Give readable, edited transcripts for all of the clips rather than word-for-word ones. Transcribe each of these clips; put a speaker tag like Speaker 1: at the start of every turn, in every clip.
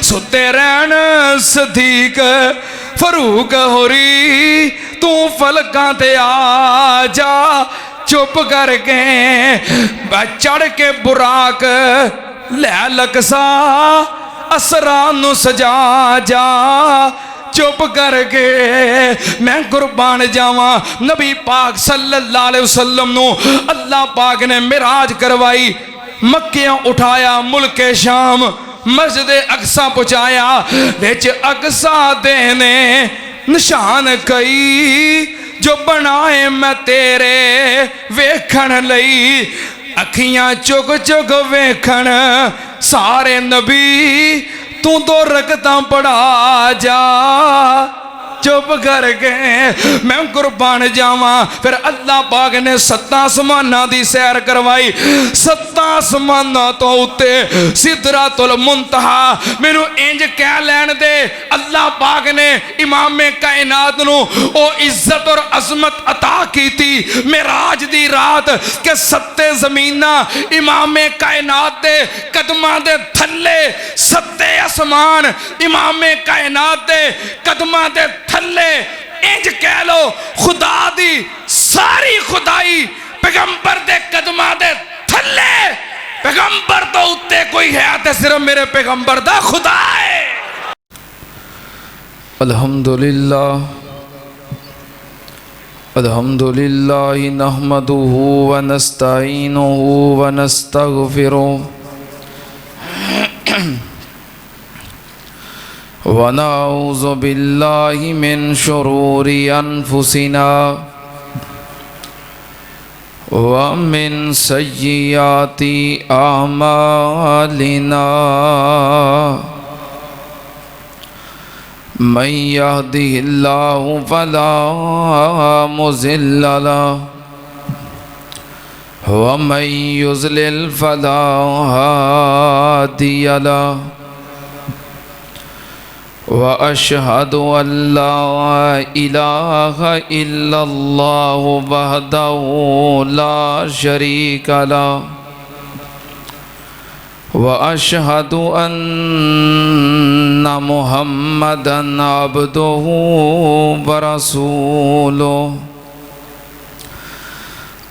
Speaker 1: ستے رہن صدیق فاروق ہوری تو فلکاں تے آ جا چپ کر کے چڑھ کے براق لے لکسا اسرانو سجا جا چپ کر کے میں قربان جاواں نبی پاک صلی اللہ علیہ وسلم نو اللہ پاک نے معراج کروائی مکیاں اٹھایا ملک شام مسجد اقصی پہنچایا وچ اقصی دینے نشان کئی جو بنائے میں تیرے ویکھن لئی اکھیاں چک چک ویکھن سارے نبی تو دو رکعتاں پڑھا جا چپ کر کے میں قربان جاواں پھر اللہ پاک نے 7 آسماناں دی سیر کروائی 7 آسماناں تو اُتے سدرۃ المنتہا مینوں انج کہہ لین دے اللہ پاک نے امام کائنات نو او عزت اور عظمت عطا کیتی معراج دی رات کہ 7 زمیناں امام کائنات دے قدماں دے تھلے 7 آسمان امام کائنات دے قدماں دے تھلے انج کہہ لو خدا دی ساری خدائی پیغمبر دے قدماں دے تھلے پیغمبر تو اتے کوئی ہے تے صرف میرے پیغمبر دا خدا ہے
Speaker 2: الحمدللہ نحمدہ ونستعینہ ونستغفرہ ونعوذ باللہ من شرور انفسنا ومن سیئات اعمالنا من یہدہ اللہ فلا مضل له ومن یضلل فلا ہادی له وأشهد أن لا إله إلا الله وحده لا شريك له وأشهد أن محمدًا عبده ورسوله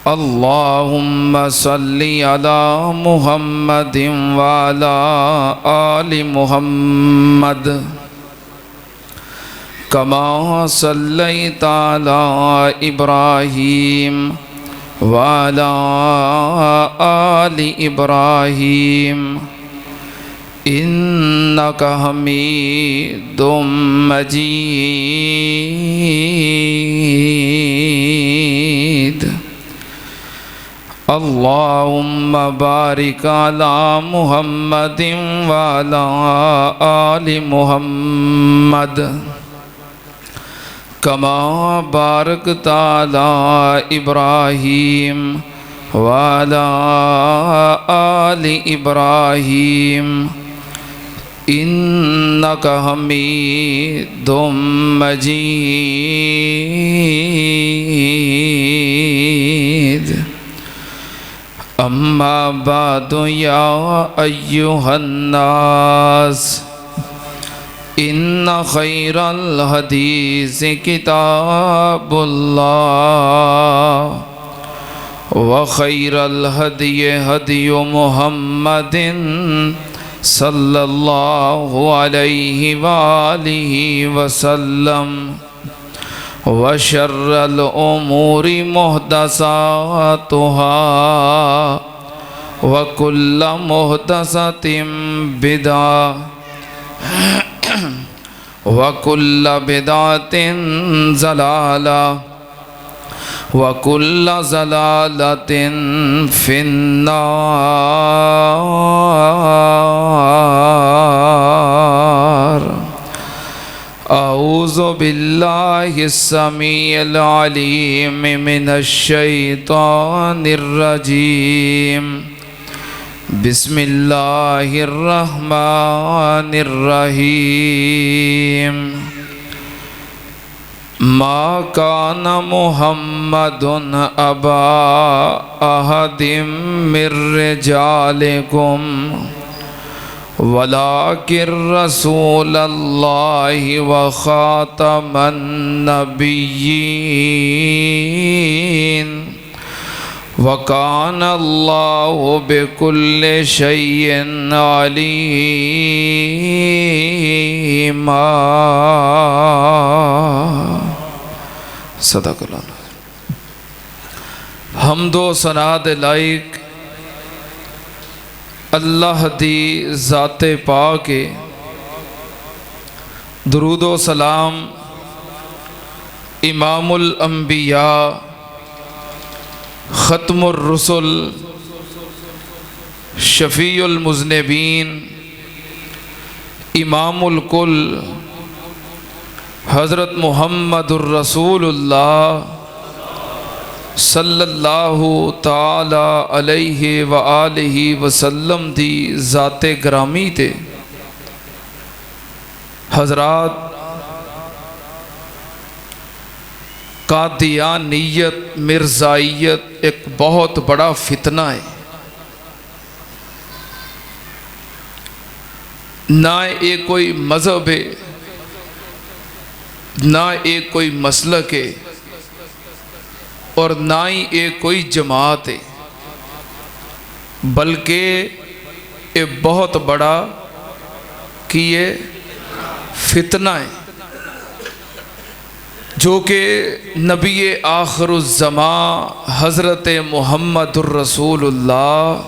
Speaker 2: اللهم صل على محمد وعلى آل محمد كما صليت على إبراهيم وعلى آل إبراهيم إنك حميد مجيد اللهم بارك على محمد وعلى آل محمد كما باركت على إبراهيم وعلى آل إبراهيم إنك حميد مجيد أما بعد يا أيها الناس إن خير الحديث كتاب الله وخير الهدي هدي محمد صلى الله عليه وآله وسلم وشر الأمور محدثاتها وكل محدثة بدعة وكل بدعة ضلالة وكل ضلالة في النار أعوذ بالله السميع العليم من الشيطان الرجيم بسم الله الرحمن الرحيم ما كان محمد أبا أحد من رجالكم ولكن رسول الله وخاتم النبيين وكان الله بكل شيء عليما. صدق اللہ. حمد و ثنا دے لائق اللہ دی ذات پاک ہے. درود و سلام امام الانبیاء ختم الرسل شفیع المذنبین امام الکل حضرت محمد الرسول اللہ صلی اللہ تعالی علیہ وآلہ وسلم دی ذات گرامی تے. حضرات، قادیانیت مرزائیت ایک بہت بڑا فتنہ ہے. نہ ایک کوئی مذہب ہے، نہ ایک کوئی مسلک ہے، اور نہ ہی ایک کوئی جماعت ہے، بلکہ یہ بہت بڑا کہ یہ فتنہ ہے جو کہ نبی آخر الزمان حضرت محمد الرسول اللہ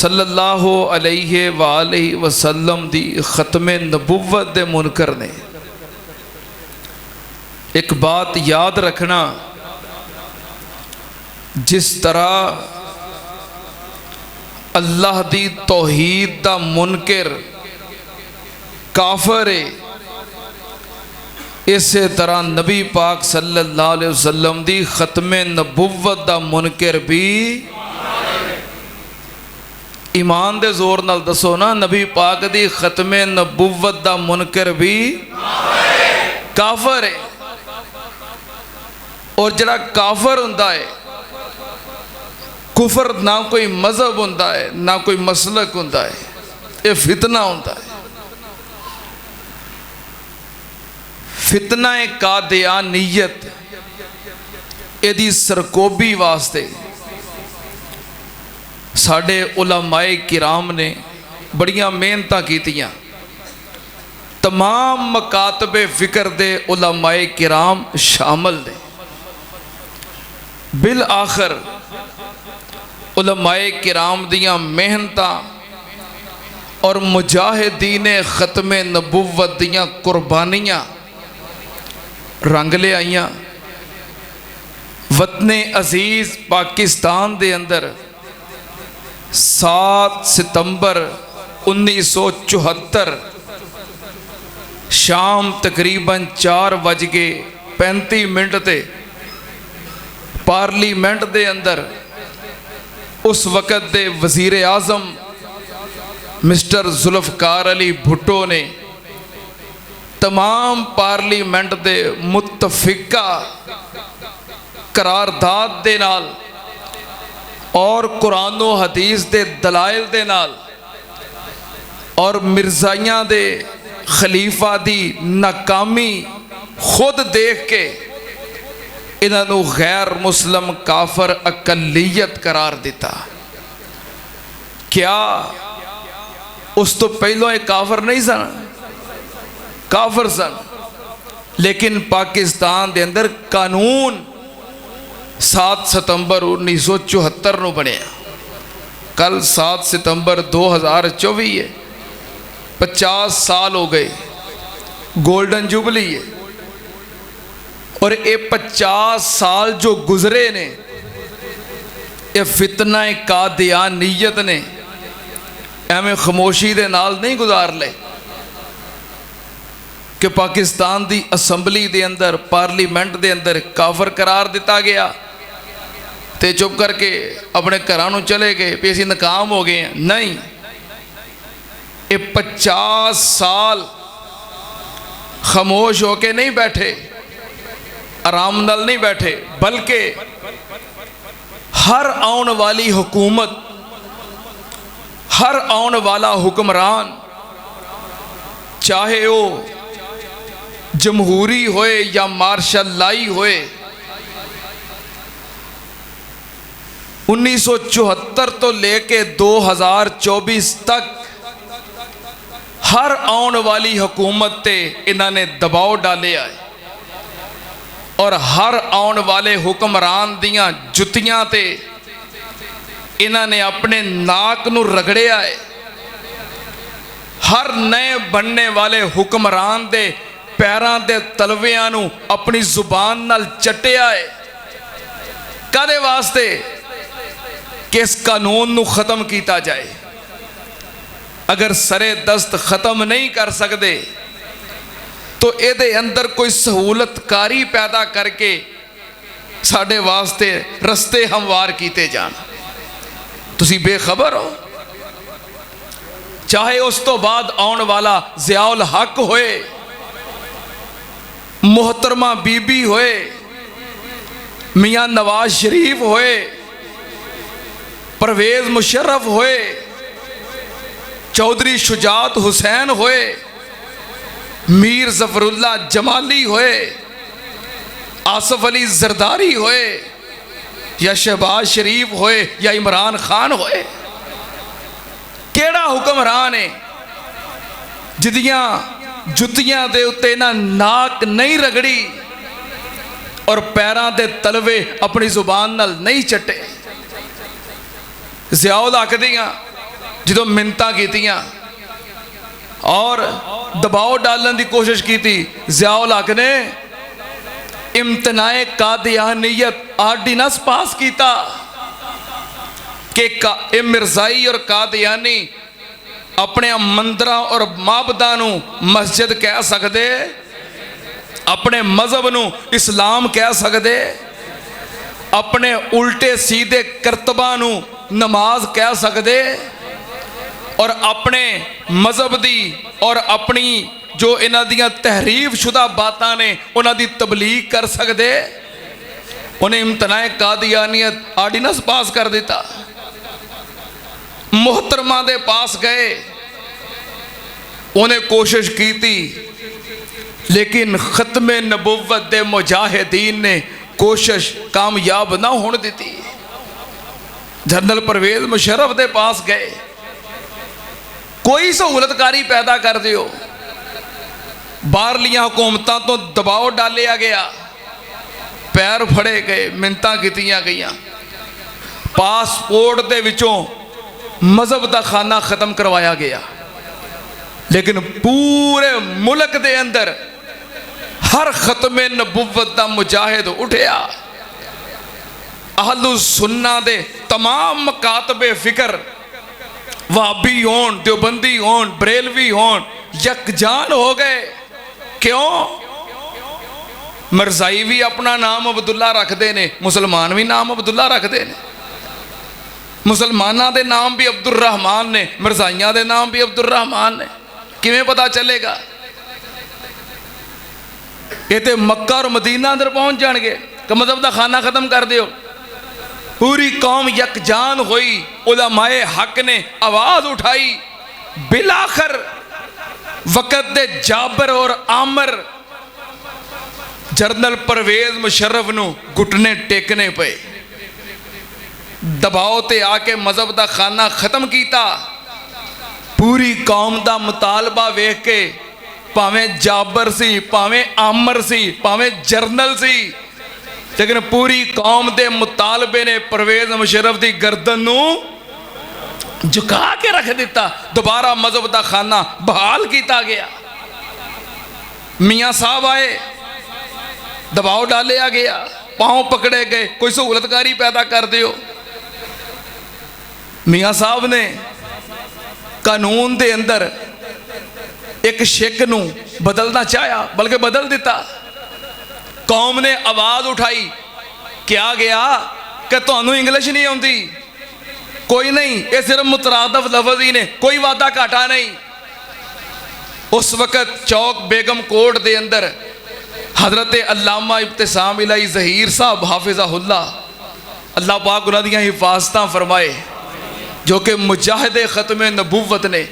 Speaker 2: صلی اللہ علیہ وآلہ وسلم دی ختم نبوت دے منکر نے. ایک بات یاد رکھنا، جس طرح اللہ دی توحید دا منکر کافر ہے، اسی طرح نبی پاک صلی اللہ علیہ وسلم دی ختم نبوت دا منکر بھی ایمان دے زور نال دسو نا، نبی پاک دی ختم نبوت دا منکر بھی کافر ہے. اور جڑا کافر ہوندا ہے، کفر نہ کوئی مذہب ہوندا ہے نہ کوئی مسلک ہوندا ہے، یہ فتنہ ہوندا ہے. فتنہ قادیانیت ایدی سرکوبی واسطے ساڑھے علماء کرام نے بڑیاں محنتاں کیتیاں. تمام مکاتب فکر دے علماء کرام شامل نے. بالآخر علماء کرام دیاں محنتاں اور مجاہدین ختم نبوت دیاں قربانیاں رنگ لے آئیاں. وطن عزیز پاکستان دے اندر 7 ستمبر 1974 شام تقریباً 4:35 تے پارلیمنٹ دے اندر اس وقت دے وزیر اعظم مسٹر ذوالفقار علی بھٹو نے تمام پارلیمنٹ دے متفقہ قرارداد دے نال اور قرآن و حدیث دے دلائل دے نال اور مرزائیاں دے خلیفہ دی ناکامی خود دیکھ کے انہوں غیر مسلم کافر اقلیت قرار دیتا. کیا اس تو پہلو ایک کافر نہیں سن؟ کافر سن، لیکن پاکستان دے اندر قانون 7 ستمبر 1974 نو بنے. کل 7 ستمبر 2024 ہے، 50 سال ہو گئے، گولڈن جوبلی ہے. اور یہ 50 سال جو گزرے نے، یہ فتنہ قادیانیت نے ایویں خاموشی دے نال نہیں گزار لے کہ پاکستان دی اسمبلی دے اندر پارلیمنٹ دے اندر کافر قرار دیتا گیا تے چپ کر کے اپنے گھرانوں چلے گئے پہ اسی ناکام ہو گئے ہیں. نہیں، یہ 50 سال خاموش ہو کے نہیں بیٹھے، آرام نال نہیں بیٹھے، بلکہ ہر آن والی حکومت، ہر آن والا حکمران چاہے وہ جمہوری ہوئے یا مارشل لائی ہوئے 1974 تو لے کے 2024 تک ہر آن والی حکومت تے انہوں نے دباؤ ڈالے آئے اور ہر آن والے حکمران دیاں جتیاں تے انہوں نے اپنے ناک نو رگڑے آئے. ہر نئے بننے والے حکمران دے پیران دے تلویاں نو اپنی زبان نال چٹے آئے. کدے واسطے کہ اس قانون نو ختم کیتا جائے. اگر سرے دست ختم نہیں کر سکتے تو اے دے اندر کوئی سہولت کاری پیدا کر کے ساڑھے واسطے رستے ہموار کیتے جان. تسی بے خبر ہو. چاہے اس تو بعد آن والا ضیاء الحق ہوئے, محترمہ بی بی ہوئے, میاں نواز شریف ہوئے, پرویز مشرف ہوئے, چودھری شجاعت حسین ہوئے, میر ظفر اللہ جمالی ہوئے, آصف علی زرداری ہوئے, یا شہباز شریف ہوئے, یا عمران خان ہوئے, کیڑا حکمران ہے جدیاں جتیاں دے اتے نہ ناک نہیں رگڑی اور پیران دے تلوے اپنی زبان نال نہیں چٹے. ضیاء الحق دیاں جدو منتاں کیتیاں اور دباؤ ڈالن دی کوشش کی تھی, ضیاء الحق نے امتناع قادیانیت آرڈیننس پاس کیتا کہ مرزائی اور قادیانی اپنے مندرہ اور معبدانو مسجد کہہ سکدے, اپنے مذہب نو اسلام کہہ سکدے, اپنے الٹے سیدھے کرتبانو نماز کہہ سکدے, اور اپنے مذہب دی اور اپنی جو انہاں دیاں تحریف شدہ باتاں نے انہاں دی تبلیغ کر سکدے. انہیں امتناع قادیانیت آرڈیننس پاس کر دیتا. محترمہ دے پاس گئے, انہیں کوشش کی تھی, لیکن ختم نبوت دے مجاہدین نے کوشش کامیاب نہ ہونے دیتی. جنرل پرویز مشرف دے پاس گئے, کوئی سہولت کاری پیدا کر دیو. باہرلیاں حکومتاں تو دباؤ ڈالیا گیا, پیر پھڑے گئے, منتاں کیتیاں گئیاں, پاسپورٹ دے وچوں مذہب دا خانہ ختم کروایا گیا. لیکن پورے ملک دے اندر ہر ختم نبوت دا مجاہد اٹھیا. اہل السنہ دے تمام مکاتب فکر, وہابی ہون, دیوبندی ہون, بریلوی ہون, یکجان ہو گئے. کیوں؟ مرزائی بھی اپنا نام عبداللہ رکھ دے نے, مسلمان بھی نام عبداللہ رکھ دے نے, مسلمانہ دے نام بھی عبد الرحمن نے, مرزائیاں دے نام بھی عبد الرحمن نے. کیویں پتا چلے گا؟ یہ تے مکہ اور مدینہ اندر پہنچ جان گے کہ مذہب دا خانہ ختم کر دیو. پوری قوم یکجان ہوئی, علماء حق نے آواز اٹھائی. بلاخر وقت دے جابر اور عامر جنرل پرویز مشرف نو گھٹنے ٹیکنے پے, دباؤ تے آ کے مذہب دا خانہ ختم کیتا. پوری قوم دا مطالبہ ویکھ کے پاویں جابر سی, پاویں عامر سی, پاویں جرنل سی, لیکن پوری قوم دے مطالبے نے پرویز مشرف دی گردن نو جھکا کے رکھ دیتا. دوبارہ مذہب دا خانہ بحال کیتا گیا. میاں صاحب آئے, دباؤ ڈالیا گیا, پاؤں پکڑے گئے, کوئی سہولت کاری پیدا کر دیو. میاں صاحب نے قانون دے اندر ایک شک نو بدلنا چاہیا, بلکہ بدل دیتا. قوم نے آواز اٹھائی, کیا گیا کہ تانوں انگلش نہیں ہوندی, کوئی نہیں, یہ صرف مترادف لفظ ہی نے, کوئی وعدہ کاٹا نہیں. اس وقت چوک بیگم کوٹ دے اندر حضرت علامہ ابتسام الہی ظہیر صاحب حافظہ اللہ, اللہ پاک انہاں دیاں حفاظتاں فرمائے, جو کہ مجاہد ختم نبوت نے،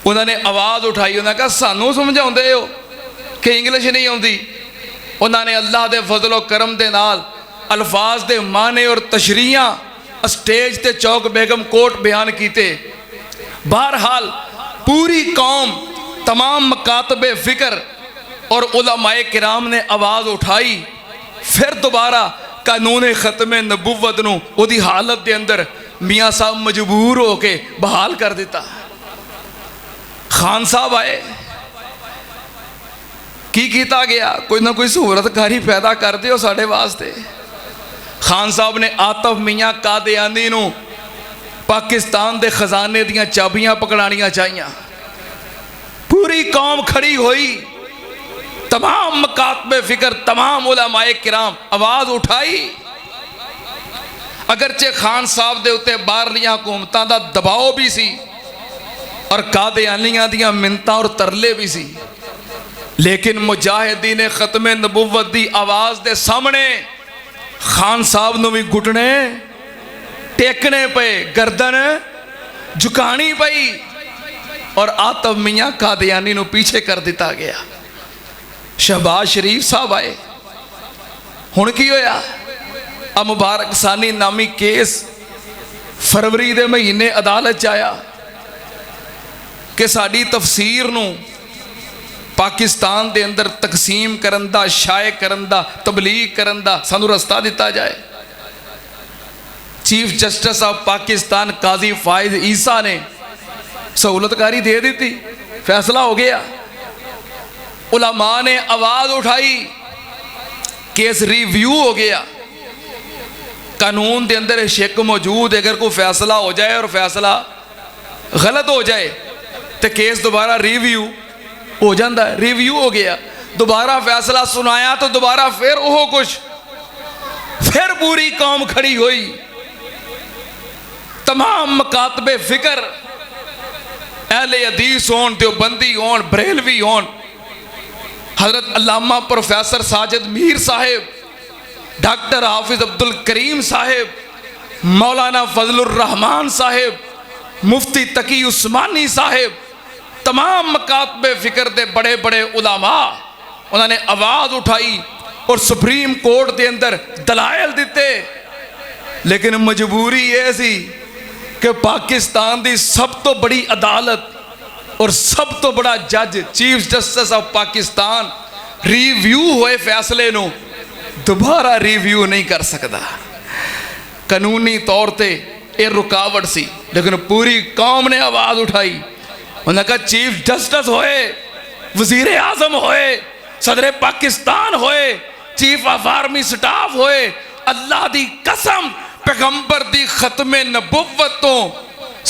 Speaker 2: انہوں نے آواز اٹھائی، انہوں نے کہا سانوں سمجھاؤں دے ہو کہ انگلش نہیں آتی؟ انہوں نے اللہ دے فضل و کرم دے نال الفاظ دے معنی اور تشریحاں اسٹیج تے چوک بیگم کوٹ بیان کیتے۔ بہرحال پوری قوم، تمام مکاتب فکر اور علماء کرام نے آواز اٹھائی، پھر دوبارہ قانون ختم نبوت نو وہ دی حالت دے اندر میاں صاحب مجبور ہو کے بحال کر دیتا۔ خان صاحب آئے، کی کیتا گیا؟ کوئی نہ کوئی صورت کاری پیدا کر دیو ساڑھے واسطے۔ خان صاحب نے آتف میاں قادیانی نو پاکستان دے خزانے دیاں چابیاں پکڑانیاں چاہیاں۔ پوری قوم کھڑی ہوئی، تمام مکاتب فکر، تمام علماء کرام آواز اٹھائی۔ اگرچہ خان صاحب دے اتے باہرلیاں حکومتاں دا دباؤ بھی سی اور قادیانیاں دیاں منتاں اور ترلے بھی سی، لیکن مجاہدین ختم نبوت دی آواز دے سامنے خان صاحب نو بھی گھٹنے ٹیکنے پے، گردن جھکانی پئی، اور آتف میاں قادیانی نو پیچھے کر دیتا گیا۔ شہباز شریف صاحب آئے، ہن کی ہویا؟ اب مبارک ثانی نامی کیس فروری دے مہینے عدالت چایا کہ ساڑی تفسیر نو پاکستان دے اندر تقسیم کرندہ، شائع کرندہ، تبلیغ کرندہ سانو رستہ دیتا جائے۔ چیف جسٹس آف پاکستان قاضی فائز عیسیٰ نے سہولت کاری دے دی تھی، فیصلہ ہو گیا۔ علماء نے آواز اٹھائی، کیس ریویو ہو گیا۔ قانون دے اندر شک موجود، اگر کوئی فیصلہ ہو جائے اور فیصلہ غلط ہو جائے تو کیس دوبارہ ریویو ہو جاندہ ہے۔ ریویو ہو گیا، دوبارہ فیصلہ سنایا تو دوبارہ پھر وہ کچھ، پھر پوری قوم کھڑی ہوئی، تمام مکاتب فکر، اہل حدیث ہون، دیوبندی ہون، بریلوی ہون، حضرت علامہ پروفیسر ساجد میر صاحب، ڈاکٹر حافظ عبد الکریم صاحب، مولانا فضل الرحمان صاحب، مفتی تقی عثمانی صاحب، تمام مکاتب فکر دے بڑے بڑے علماء، انہوں نے آواز اٹھائی اور سپریم کورٹ دے اندر دلائل دیتے۔ لیکن مجبوری یہ سی کہ پاکستان دی سب تو بڑی عدالت اور سب تو بڑا جج chief justice of Pakistan review ہوئے فیصلے نو دوبارہ ریویو نہیں کر سکتا۔ قانونی طور تے یہ رکاوٹ سی، لیکن پوری قوم نے آواز اٹھائی۔ انہوں نے کہا چیف جسٹس ہوئے، وزیر اعظم ہوئے، صدر پاکستان ہوئے، چیف آف آرمی سٹاف ہوئے، اللہ دی قسم پیغمبر دی ختم نبوت تو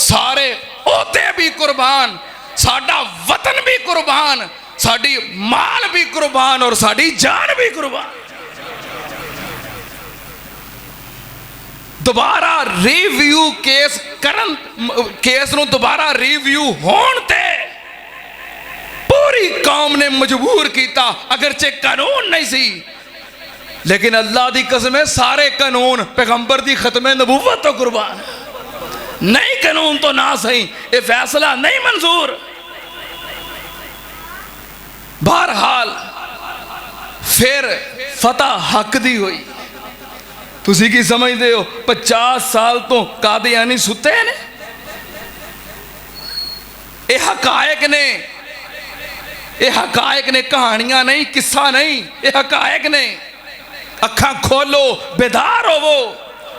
Speaker 2: سارے عہدے بھی قربان، ساڈا وطن بھی قربان، ساڈی مال بھی قربان اور ساڈی جان بھی قربان۔ دوبارہ ریویو کیس نو دوبارہ ریویو ہون تے پوری قوم نے مجبور کیتا، اگرچہ قانون نہیں سی، لیکن اللہ دی قسم ہے سارے قانون پیغمبر دی ختم نبوت تو قربان، نہیں قانون تو نہ صحیح، یہ فیصلہ نہیں منظور۔ بہرحال پھر فتح حق دی ہوئی۔ تسی کی سمجھ دے ہو 50 سال تو قادیانی ستے نے، اے حقائق نے، اے حقائق نے، کہانیاں نہیں، قصہ نہیں، اے حقائق نے۔ اکھاں کھولو، بیدار ہو، وہ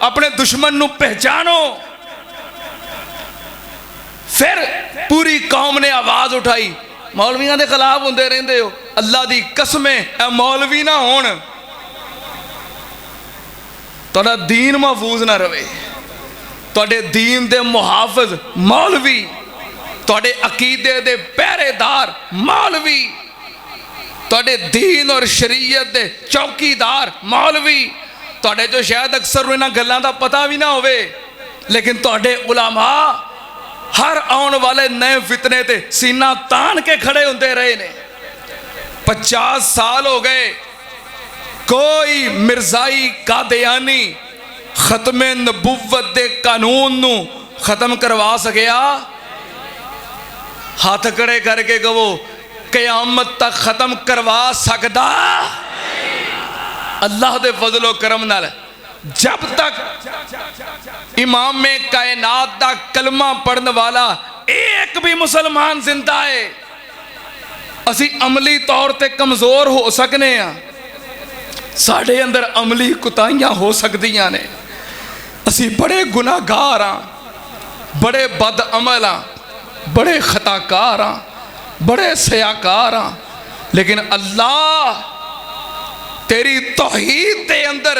Speaker 2: اپنے دشمن نو پہچانو۔ پھر پوری قوم نے آواز اٹھائی، مولویاں دے خلاف ہوندے رہندے ہو، اللہ دی قسمیں اے مولوی نہ ہون، تھوڑا دین محفوظ نہ رہے، تھوڑے دین دے محافظ مولوی، تھوڑے عقیدے دے پہرے دار مولوی، تھوڑے دین اور شریعت دے چوکی دار مولوی، تھوڑے جو شاید اکثر انہاں گلاں دا پتہ بھی نہ ہوئے، لیکن تھوڑے علماء ہر آن والے نئے فتنے تے سینہ تان کے کھڑے ہوندے رہے نے۔ 50 سال ہو گئے، کوئی مرزائی قادیانی ختم نبوت دے قانون نو ختم کروا سکیا؟ ہاتھ کڑے کر کے کہو قیامت تک ختم کروا سکدا؟ اللہ دے فضل و کرم نال جب تک امام کائنات دا کلمہ پڑھنے والا ایک بھی مسلمان زندہ ہے اسی عملی طور تے کمزور ہو سکنے ہیں، ساڑھے اندر عملی کتائیاں ہو سکدیاں نے، اسی بڑے گناہگار ہاں، بڑے بد عمل ہاں، بڑے خطاکار ہاں، بڑے سیاکار ہاں، لیکن اللہ تیری توحید دے اندر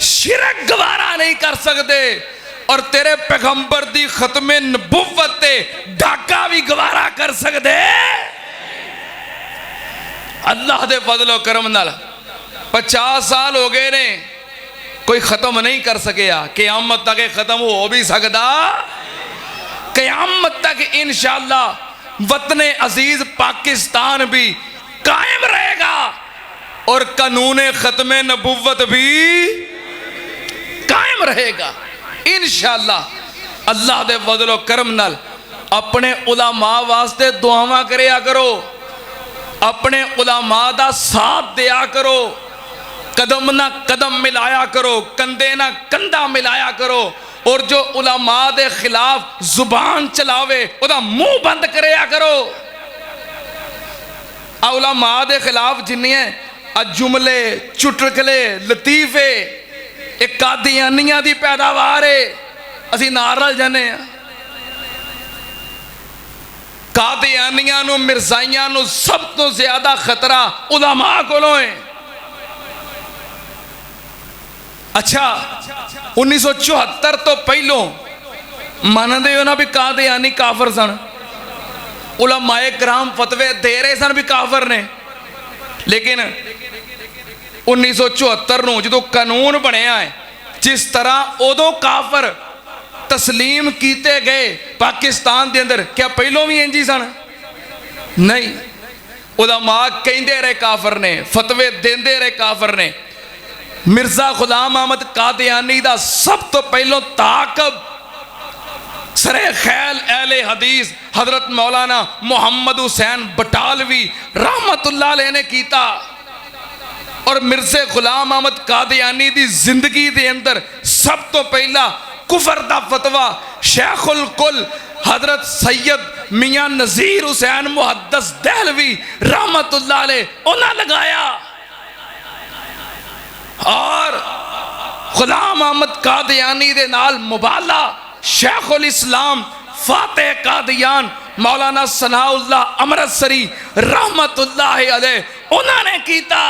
Speaker 2: شرک گوارا نہیں کر سکتے، اور تیرے پیغمبر دی ختم نبوت تے ڈاکہ بھی گوارا کر سکتے۔ اللہ دے فضل و کرم نال 50 سال ہو گئے نے، کوئی ختم نہیں کر سکیا، قیامت تک ختم ہو بھی سکتا؟ قیامت تک انشاءاللہ وطن عزیز پاکستان بھی قائم رہے گا اور قانون ختم نبوت بھی قائم رہے گا انشاءاللہ۔ اللہ دے فضل و کرم نال اپنے علماء واسطے دعاواں کریا کرو، اپنے علماء دا ساتھ دیا کرو، قدم نہ قدم ملایا کرو، کندھے نہ کندھا ملایا کرو، اور جو علماء دے خلاف زبان چلاوے او دا منہ بند کریا کرو۔ علماء دے خلاف جنہیں ہیں جملے چٹکلے لطیفے ایک قادیانیاں دی پیداوار ہے، اسی نارل جانے ہیں، قادیانیاں نو مرزائیاں نو سب تو زیادہ خطرہ علماء کو لوئیں۔ اچھا 1974 تو پہلوں مانا دے ہونا بھی قادیانی کافر سن، علماء کرام فتوے دے رہے سن بھی کافر نے، لیکن 1974 نو جدو قانون بنے آئے جس طرح ادو کافر تسلیم کیتے گئے پاکستان دے اندر، کیا پہلوں بھی انجی سن؟ نہیں، علماء کہندے رہے کافر نے، فتوے دیندے رہے کافر نے۔ مرزا غلام احمد قادیانی دا سب تو پہلوں تعاقب سرے خیل اہل حدیث حضرت مولانا محمد حسین بٹالوی رحمت اللہ علیہ نے کیتا، اور مرزا غلام احمد قادیانی دی زندگی دے اندر سب تو پہلا کفر دا فتوہ شیخ الکل حضرت سید میاں نذیر حسین محدث دہلوی رحمت اللہ علیہ انہاں لگایا، اور غلام احمد قادیانی دے نال مبالا شیخ الاسلام فاتح قادیان مولانا ثناء اللہ امرتسری رحمت اللہ علیہ انہوں نے کیتا،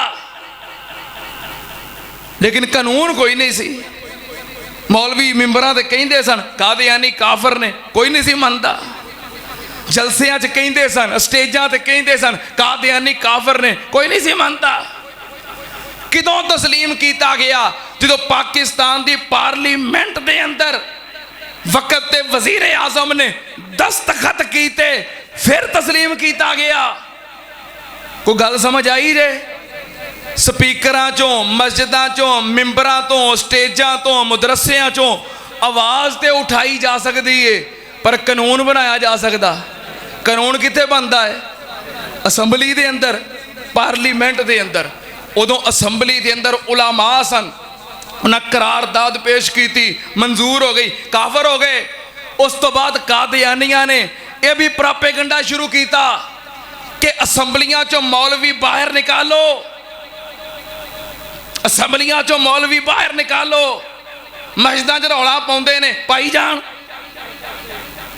Speaker 2: لیکن قانون کوئی نہیں سی۔ مولوی ممبران دے کہیں دے سن قادیانی کافر نے، کوئی نہیں سی مانتا، جلسیاں چھ کہیں دے سن، اسٹیجاں تے کہیں دے سن قادیانی کافر نے، کوئی نہیں سی مانتا۔ کدوں تسلیم کیتا گیا؟ جدو پاکستان دی پارلیمنٹ دے اندر وقت تے وزیر اعظم نے دستخط کیتے پھر تسلیم کیتا گیا۔ کوئی گل سمجھ آئی رہے؟ سپیکراں چوں، مسجداں چوں، ممبراں تو، سٹیجاں تو، مدرسیاں چوں آواز تے اٹھائی جا سکتی ہے، پر قانون بنایا جا سکتا؟ قانون کتے بنتا ہے؟ اسمبلی دے اندر، پارلیمنٹ دے اندر۔ ادو اسمبلی دے اندر علماء سن، انہیں قرارداد پیش کی تھی، منظور ہو گئی، کافر ہو گئے۔ اس تو بعد قادیانیاں نے یہ بھی پراپیگنڈا شروع کیتا کہ اسمبلیاں چوں مولوی باہر نکالو، اسمبلیاں چوں مولوی باہر نکالو، مسجداں چ رولا پاؤندے نے پائی جان،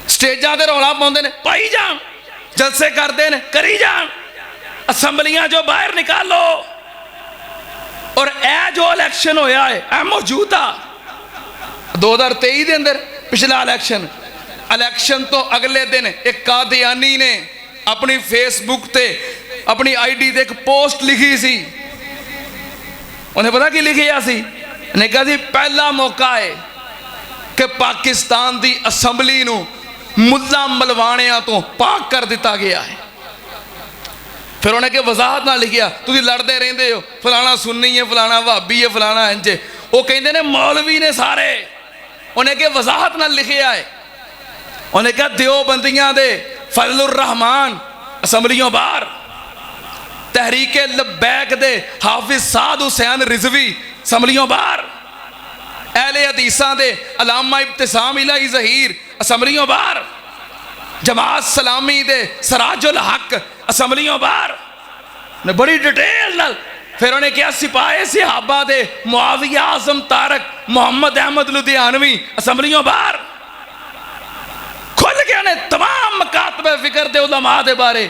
Speaker 2: سٹیجاں تے رولا پاؤندے نے پائی جان، جلسے کردے نے کری جان، اسمبلیاں جو باہر نکالو۔ اور اے جو الیکشن ہویا ہے اے موجودہ 2023 دے اندر پچھلا الیکشن تو اگلے دن ایک قادیانی نے اپنی فیس بک تے اپنی آئی ڈی تے ایک پوسٹ لکھی سی، انہیں پتا کی لکھیا سی؟ انہیں کہا سی پہلا موقع ہے کہ پاکستان دی اسمبلی نو ملا ملوانیاں تو پاک کر دیتا گیا ہے۔ پھر انہیں کہ وضاحت نہ لکھیا، تُسی لڑ دے رہن دے ہو، فلانا سنی ہے، فلانا وہابی ہے، فلانا انجے۔ وہ کہندے نے مولوی نے سارے انہیں کہ وضاحت نہ لکھے آئے انہیں کہا دیوبندیاں دے فضل الرحمان اسمبلیوں باہر تحریک لبیک دے حافظ سعد حسین رضوی اسمبلیوں باہر اہل حدیثاں دے علامہ ابتسام الہی ظہیر اسمبلیوں باہر جماعت سلامی دے سراج الحق اسمبلیوں باہر نے بڑی ڈیٹیل نال پھر انہیں کیا سپاہی صحابہ دے معاویہ اعظم طارق محمد احمد لدھیانوی اسمبلیوں باہر کھل کے انہیں تمام مکاتب فکر دے علماء دے بارے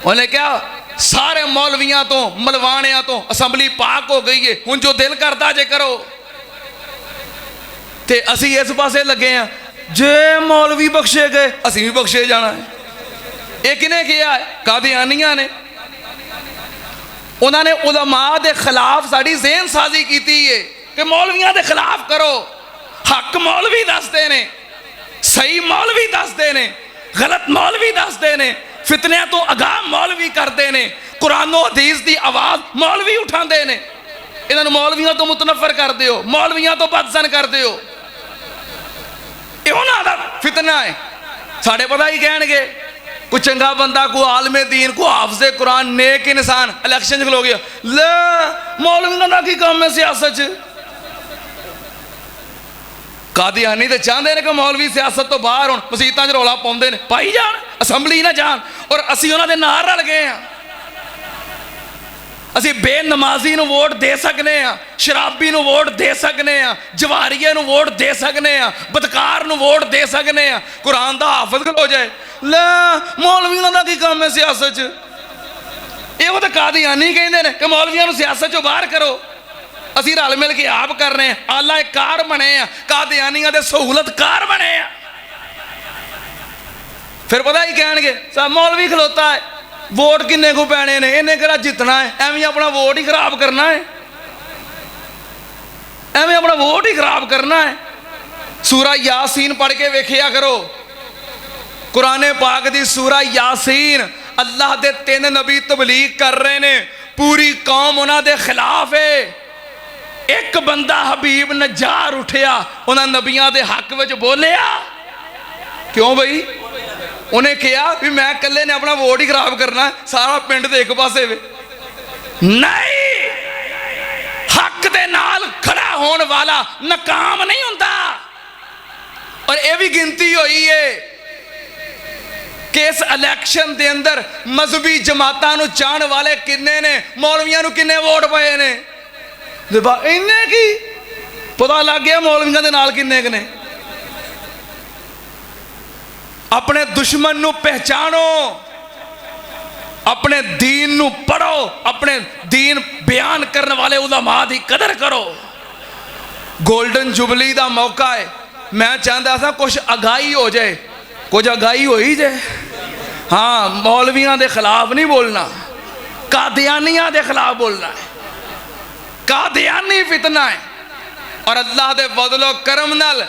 Speaker 2: انہیں کیا سارے مولویاں تو ملوانیاں تو اسمبلی پاک ہو گئی ہے ہن جو دل کرتا جے کرو تے اسی اس پاسے لگے ہیں جے مولوی بخشے گئے اسی بھی بخشے جانا ہے ایک نے کیا ہے قادیانیاں نے انہوں نے علماء دے خلاف ساڑی ذہن سازی کیتی ہے کہ مولویاں دے خلاف کرو حق مولوی دس دینے صحیح مولوی دس دینے غلط مولوی دس دینے فتنے تو اگاہ مولوی کر دینے قرآن و حدیث دی آواز مولوی اٹھا دینے انہوں مولویاں تو متنفر کر دیو مولویاں تو بدزن کر دیو یہ انہوں دا فتنہ ہے ساڑھے پتہ ہی کہنے گے کوئی چنگا بندہ کوئی عالم دین کوئی حافظ قرآن نیک انسان الیکشن کھلو گیا لے مولویاں دا کی کام ہے سیاست قادیانی تے چاہندے نے کہ مولوی سیاست تو باہر ہون مسیتاں وچ رولا پاؤندے نے پائی جان اسمبلی نہ جان اور اسی انہاں دے نال رل گئے ہیں اسی بے نمازی نو ووٹ دے سکنے ہیں شرابی نو ووٹ دے سکنے ہیں جواریے نو ووٹ دے سکنے ہیں بدکار نو ووٹ دے سکنے ہیں قرآن دا حافظ کھلو جائے لے مولویاں دا کی کام ہے سیاست یہ وہ تے قادیانی کہندے نے کہ مولویاں نو سیاست چوں باہر کرو اسی رل مل کے آپ کر رہے ہیں اللہ کار بنے ہیں قادیانیاں دے سہولت کار بنے ہیں پھر پتہ ہی کہن گے صاحب مولوی کھلوتا ہے ووٹ کنے کو پینے نے انہیں کرا جتنا ہے ایویں اپنا ووٹ ہی خراب کرنا ہے ایویں اپنا ووٹ ہی خراب کرنا ہے سورہ یاسین پڑھ کے ویکھیا کرو قرآن پاک دی سورہ یاسین اللہ دے 3 نبی تبلیغ کر رہے نے پوری قوم انہاں دے خلاف ہے ایک بندہ حبیب نجار اٹھیا انہاں نبیاں دے حق وچ بولیا کیوں بھئی انہیں کیا بھی میں کلے نے اپنا ووٹ ہی خراب کرنا ہے سارا پنڈ دے ایک پاسے وے نہیں حق دے نال کھڑا ہون والا ناکام نہیں ہوندا اور یہ بھی گنتی ہوئی ہے کہ اس الیکشن دے اندر مذہبی جماعتاں نو چاہن والے کنے نے مولویاں نو کنے ووٹ پائے نے انہیں کی پتہ لگ گیا مولویاں دے نال کنے کنے اپنے دشمن نو پہچانو اپنے دین نو پڑھو اپنے دین بیان کرنے والے علماء دی قدر کرو گولڈن جوبلی دا موقع ہے میں چاہتا تھا کچھ آگاہی ہو جائے کچھ آگاہی ہو ہی جائے ہاں مولویاں دے خلاف نہیں بولنا قادیانیاں دے خلاف بولنا ہے قادیانی فتنہ ہے اور اللہ دے فضل و کرم نال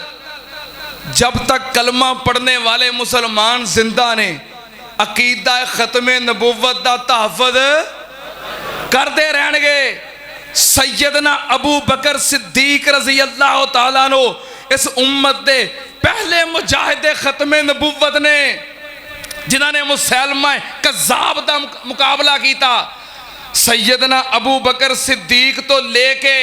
Speaker 2: جب تک کلمہ پڑھنے والے مسلمان زندہ نے عقیدہ ختم نبوت دا تحفظ کر دے رہن گے سیدنا ابو بکر صدیق رضی اللہ تعالیٰ عنہ اس امت دے پہلے مجاہد ختم نبوت نے جنہوں نے مسلمہ کذاب دا مقابلہ کیتا سیدنا ابو بکر صدیق تو لے کے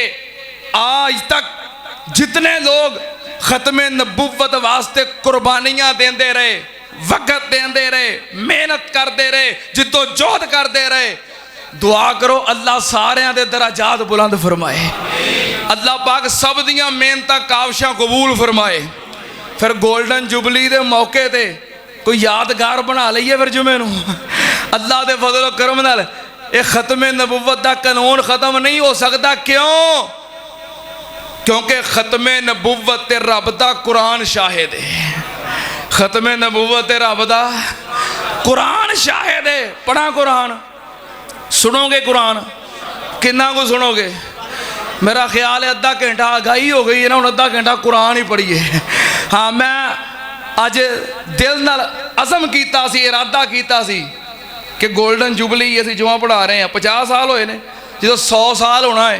Speaker 2: آج تک جتنے لوگ ختم نبوت واسطے قربانیاں دین دے رہے وقت دین دے رہے محنت کر دے رہے جدو جہد کر دے رہے دعا کرو اللہ سارے دے درجات بلند فرمائے اللہ پاک سب دیاں محنتاں کاوشاں قبول فرمائے پھر گولڈن جوبلی دے موقع تے کوئی یادگار بنا لئیے پھر جمعے نو اللہ دے فضل و کرم نال ایک ختم نبوت دا قانون ختم نہیں ہو سکتا کیوں کیونکہ ختم نبوت رب دا قرآن شاہد ہے ختم نبوت رب دا قرآن شاہد ہے پڑھا قرآن سنو گے قرآن کنا کو سنو گے میرا خیال ہے آدھا گھنٹہ آگاہی ہو گئی ہے نا انہوں آدھا گھنٹہ قرآن ہی پڑھیے ہاں میں آج دل نال عزم کیتا سی ارادہ کیتا سی کہ گولڈن جوبلی اسی جمعہ پڑھا رہے ہیں 50 سال ہوئے نے جدو 100 سال ہونا ہے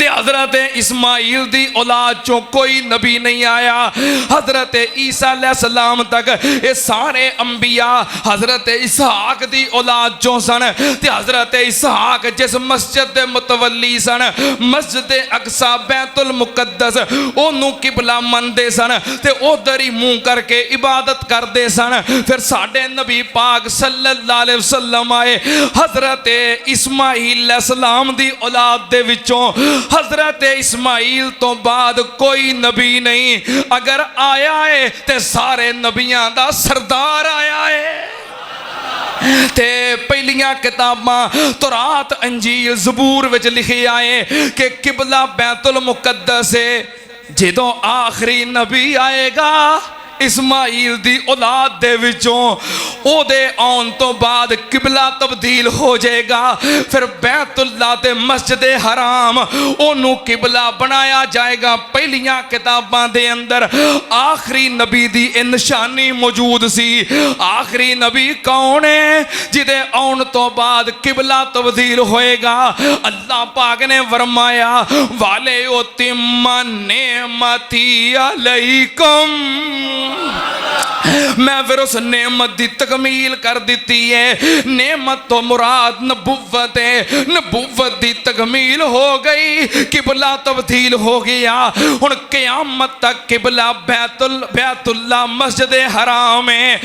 Speaker 2: تے حضرت اسماعیل دی اولاد چوں کوئی نبی نہیں آیا حضرت عیسیٰ علیہ السلام تک یہ سارے انبیاء حضرت اسحاق دی اولاد چوں سن تے حضرت اسحاق جس مسجد دے متولی سن مسجد اقصی بیت المقدس اونوں قبلہ مندے سن تے ادھر ہی منہ کر کے عبادت کردے سن پھر ساڈے نبی پاک صلی اللہ علیہ وسلم آئے حضرت اسماعیل علیہ السلام دی اولاد دے وچوں حضرت اسماعیل تو بعد کوئی نبی نہیں اگر آیا ہے تے سارے نبیاں دا سردار آیا ہے تے پہلیاں کتاباں تورات انجیل زبور وچ لکھے آئے کہ قبلہ بیت المقدس ہے جدوں آخری نبی آئے گا اسماعیل دی اولاد دے وچوں او دے آن تو بعد قبلہ تبدیل ہو جائے گا پھر بیت اللہ تے مسجد حرام انہوں قبلہ بنایا جائے گا پہلیاں کتاباں دے اندر آخری نبی دی نشانی موجود سی آخری نبی کون ہے جدے آن تو بعد قبلہ تبدیل ہوئے گا اللہ پاک نے فرمایا والے اتم نعمتی علیکم میں پھر اس نعمت دی تکمیل کر دیتی ہے نعمت تو مراد نبوت ہے نبوت دی تکمیل ہو گئی قبلہ تبدیل ہو گیا ہن قیامت تک قبلہ بیت اللہ مسجد حرام ہے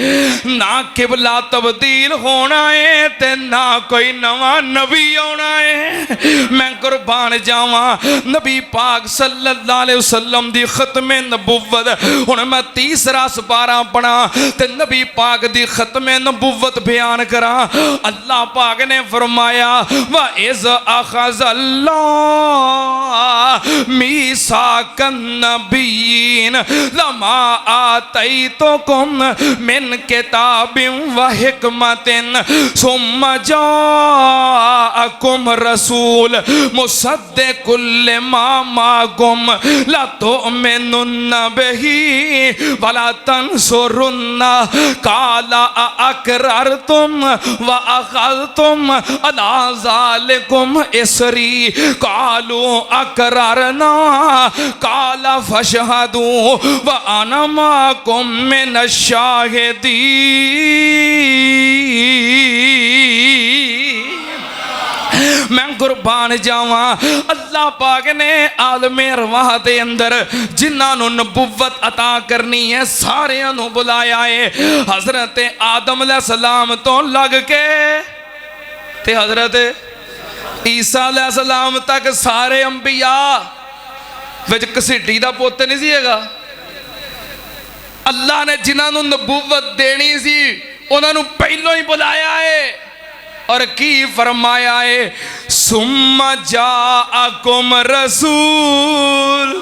Speaker 2: نہ قبلہ تبدیل ہونا ہے تے نہ کوئی نواں نبی ہونا ہے میں قربان جاواں نبی پاک صلی اللہ علیہ وسلم دی ختم نبوت ہن میں تیسرا سپارہ پڑھا تے نبی پاک دی ختم نبوت بیان کرا اللہ پاک نے فرمایا وَإِذْ أَخَذَ اللَّهُ مِيثَاقَ النَّبِيِّينَ لَمَا آتَيْتُكُم مِّن كِتَابٍ وَحِكْمَةٍ ثُمَّ جَاءَكُمْ رَسُولٌ مُصَدِّقٌ لِّمَا مَعَكُمْ لَتُؤْمِنُنَّ بِهِ وَلَا تنصرن قال اقررتم واخذتم على ذلكم اسري قالوا اقررنا قال فاشهدوا وانا معكم من الشاهدين میں قربان جاواں اللہ پاک نے عالم ارواح دے اندر جنہاں نو نبوت عطا کرنی ہے سارے نو بلایا ہے حضرت آدم علیہ السلام تو لگ کے تے حضرت عیسیٰ علیہ السلام تک سارے انبیاء وچ کسیٹی دا پوتے نہیں سی گا اللہ نے جنہاں نو نبوت دینی سی انہاں نو پہلو ہی بلایا ہے اور کی فرمایا ہے ثم جاءکم رسول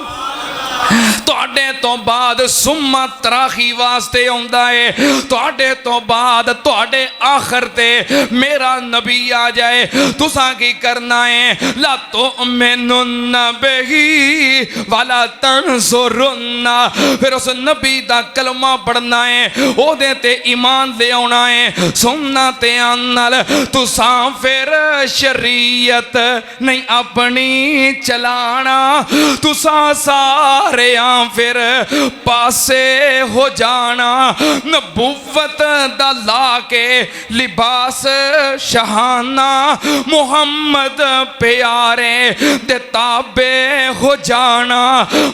Speaker 2: تواڈے تو بعد ثم تراخی واسطے ہوندا ہے تواڈے تو بعد تواڈے آخر تے میرا نبی آ جائے تساں کی کرنا ہے لا تؤمنن بہ ولا تنصرن پھر اس نبی دا کلمہ پڑھنا ہے او دے تے ایمان لے آنا ہے سننا تے آنال تساں پھر شریعت نہیں اپنی چلانا تساں سارے پھر پاسے ہو جانا نبوت دا لا کے لباس شہانہ محمد پیارے دے تابع ہو جانا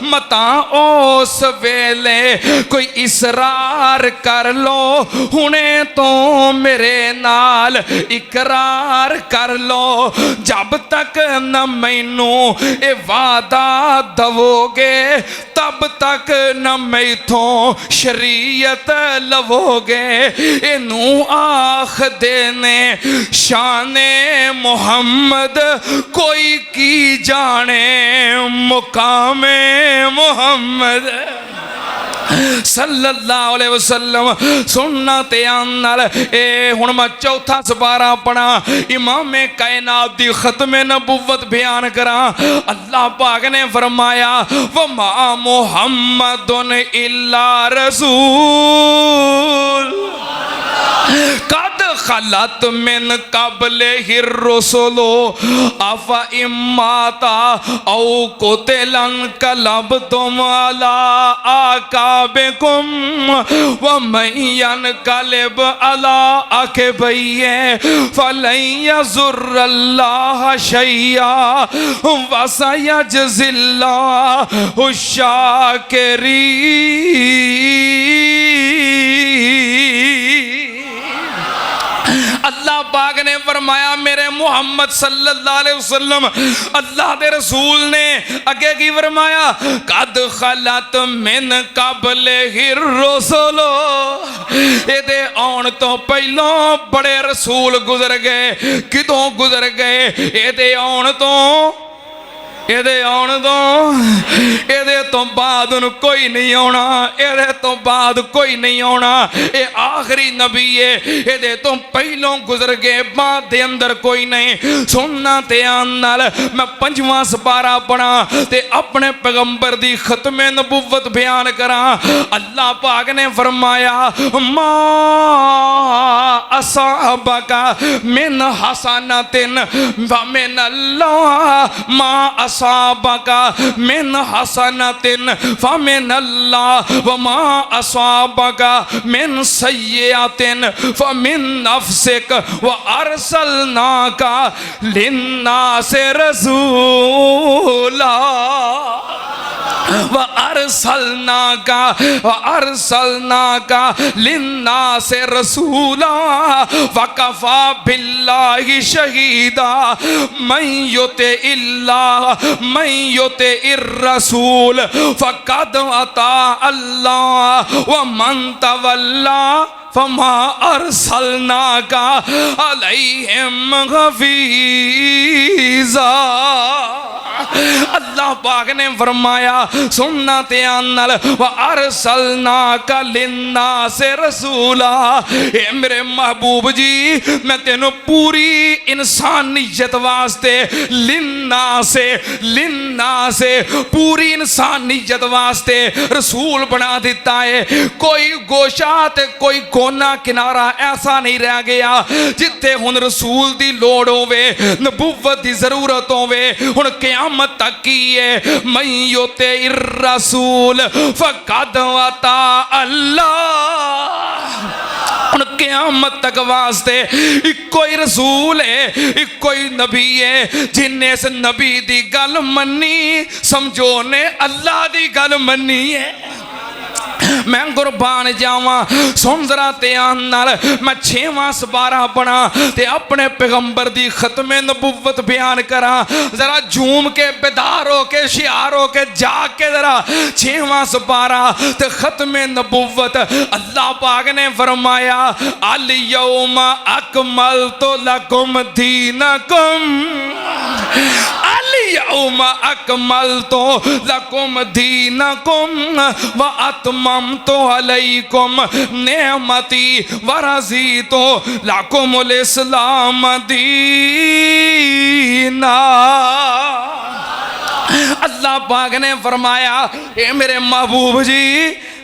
Speaker 2: متا اس ویلے کوئی اسرار کر لو ہنے تو میرے نال اقرار کر لو جب تک نہ مینوں اے وعدہ دو گے تب تک نہ میں تھوں شریعت لو گے انہوں آخ دینے شان محمد کوئی کی جانے مقام محمد صلی اللہ علیہ وسلم سننا تیان نال اے ہن میں چوتھا سپارہ پڑھا امام کائنات دی ختم نبوت بیان کرا اللہ پاک نے فرمایا وما محمد الا رسول قد
Speaker 1: خلت من قبلہ الرسل افإماتا او قتلن انقلبتم علی اعقابکم ومن ينقلب على عقبیہ فلن یضر اللہ شیئا وسیجزی اللہ الشاکرین۔ اللہ پاک نے فرمایا میرے محمد صلی اللہ علیہ وسلم اللہ دے رسول نے اگے کی فرمایا قد خلت من قبلہ الرسل، اے دے آن تو پہلوں بڑے رسول گزر گئے، کدوں گزر گئے؟ اے دے آن تو تو بعد ان کوئی نہیں ہونا، اے تو بعد کوئی نہیں ہونا، اے آخری نبی ہے، اے تو پہلوں گزر گئے، بعد دے اندر کوئی نہیں۔ سننا تے آنال میں 5واں سپارہ پڑھا تے اپنے پیغمبر دی ختم نبوت بیان کرا۔ اللہ پاک نے فرمایا ما اصابک من حسنۃ فمن اللہ ما اصابک من حسنۃ فمن اللہ وما اصابک من سیئۃ فمن نفسک وارسلناک للناس رسولا وَأَرْسَلْنَاكَ لِلنَّاسِ رَسُولًا وَكَفَى بِاللَّهِ شَهِيدًا مَنْ يُطِعِ الرَّسُولَ فَقَدْ أَطَاعَ اللَّهَ وَمَنْ تَوَلَّى فَمَا أَرْسَلْنَاكَ عَلَيْهِمْ حَفِيظًا۔ اللہ پاک نے فرمایا سننا تے آنال وَأَرْسَلْنَاكَ لِلنَّاسِ رَسُولًا، اے میرے محبوب جی میں تینوں پوری انسانیت واسطے لِلنَّاسِ پوری انسانیت واسطے رسول بنا دیتا ہے۔ کوئی گوشہ تے کوئی کونا کنارہ ایسا نہیں رہ گیا جتے ہن رسول دی لوڑ ہوئے، نبوت دی ضرورت ہوئے۔ ہن قیامت تک کی ہے من یطع الرسول فقد اطاع اللہ۔ ان قیامت تک واسطے ایک کوئی رسول ہے، ایک کوئی نبی ہے جن نے اس نبی دی گل منی، سمجھو نے اللہ دی گل منی ہے۔ میں قربان جاواں سن ذرا دھیان نال میں 6واں سپارہ پڑھا تے اپنے پیغمبر دی ختم نبوت بیان کرا۔ ذرا جھوم کے بیدار ہو کے شعار ہو کے جاگ کے ذرا 6واں سپارہ تے ختم نبوت۔ اللہ پاک نے فرمایا الیوم اکملت لکم دینکم، الیوم اکملت لکم دینکم واتممت علیکم نعمتی ورضیت لکم الاسلام دینا۔ اللہ پاک نے فرمایا اے میرے محبوب جی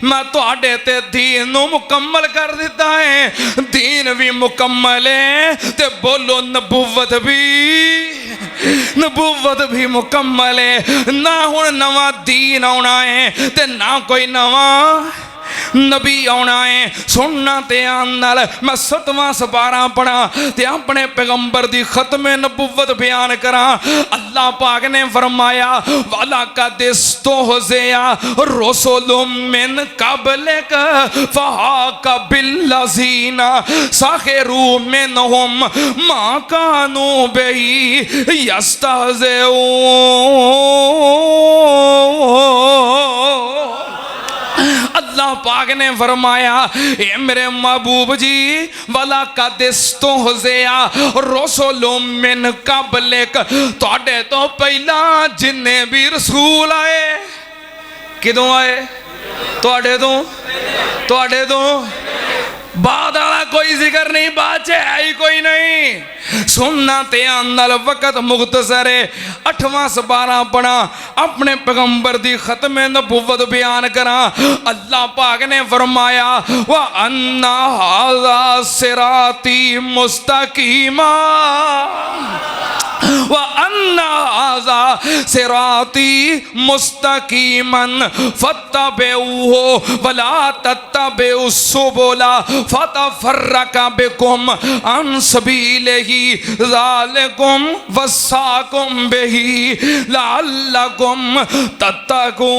Speaker 1: میں تو آڈے تے دین نو مکمل کر دیتا ہے، دین بھی مکمل ہے تے بولو نبوت بھی مکمل ہے۔ نہ ہن نواں دین آنا ہے تے نہ کوئی نواں نبی آنا ہے۔ سننا تے آنال میں 7واں سپارہ پڑھا تے اپنے پیغمبر دی ختم نبوت بیان کرا۔ اللہ پاک نے فرمایا وَلَقَدِ اسْتُهْزِئَ رُسُلٌ مِّن قَبْلِكَ فَحَاقَ بِالَّذِينَ سَخِرُوا مِنْهُمْ مَا كَانُوا بِهِ يَسْتَهْزِئُونَ۔ اللہ پاک نے فرمایا اے میرے محبوب جی وَلَقَدِ اسْتُهْزِئَ رُسُلٌ مِّن قَبْلِكَ، تواڈے تو پہلا جننے بھی رسول آئے، کدوں آئے؟ تواڈے تو بعد والا کوئی ذکر نہیں، بات ہے ہی کوئی نہیں. سننا تیان نال وقت مختصر ہے. 8واں سپارہ پڑھا اپنے پیغمبر دی ختم نبوت بیان کرا. اللہ پاک نے فرمایا وَأَنَّ هَذَا صِرَاطِي مُسْتَقِيمًا وَأَنَّ هَذَا صِرَاطِي مُسْتَقِيمًا فَاتَّبِعُوهُ وَلَا تَتَّبِعُوا السُّبُلَ فَتَفَرَّقَ بِكُمْ عَنْ سَبِيلِهِ ذَلِكُمْ وَصَّاكُمْ بِهِ لَعَلَّكُمْ تَتَّقُونَ.